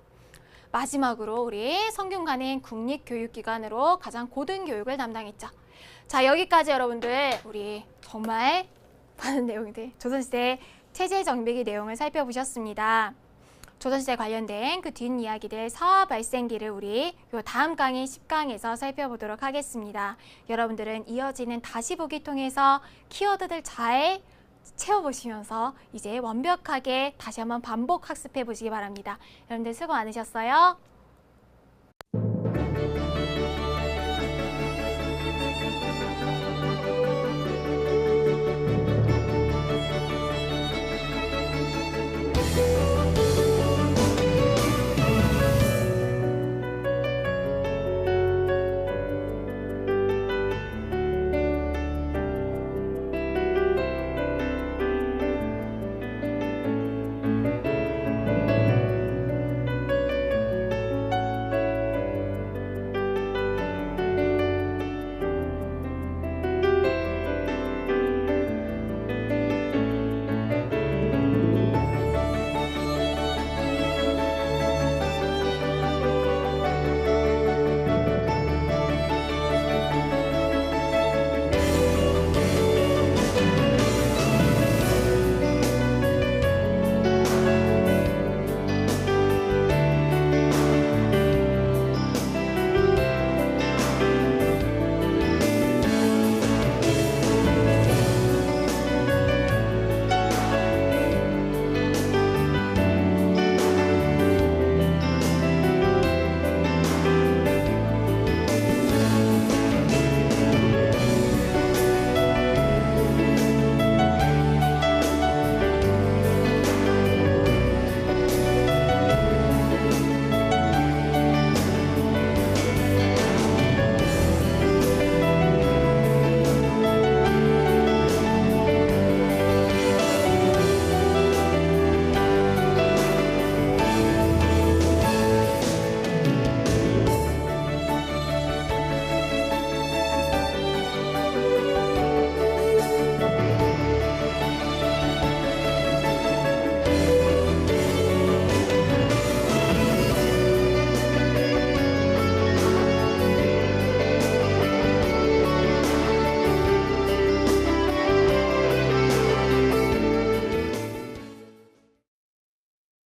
마지막으로 우리 성균관은 국립교육기관으로 가장 고등교육을 담당했죠. 자, 여기까지 여러분들 우리 정말 많은 내용들 조선시대 체제 정비기 내용을 살펴보셨습니다. 조선시대 관련된 그 뒷이야기들 사화 발생기를 우리 요 다음 강의 10강에서 살펴보도록 하겠습니다. 여러분들은 이어지는 다시 보기 통해서 키워드들 잘 채워보시면서 이제 완벽하게 다시 한번 반복 학습해 보시기 바랍니다. 여러분들 수고 많으셨어요.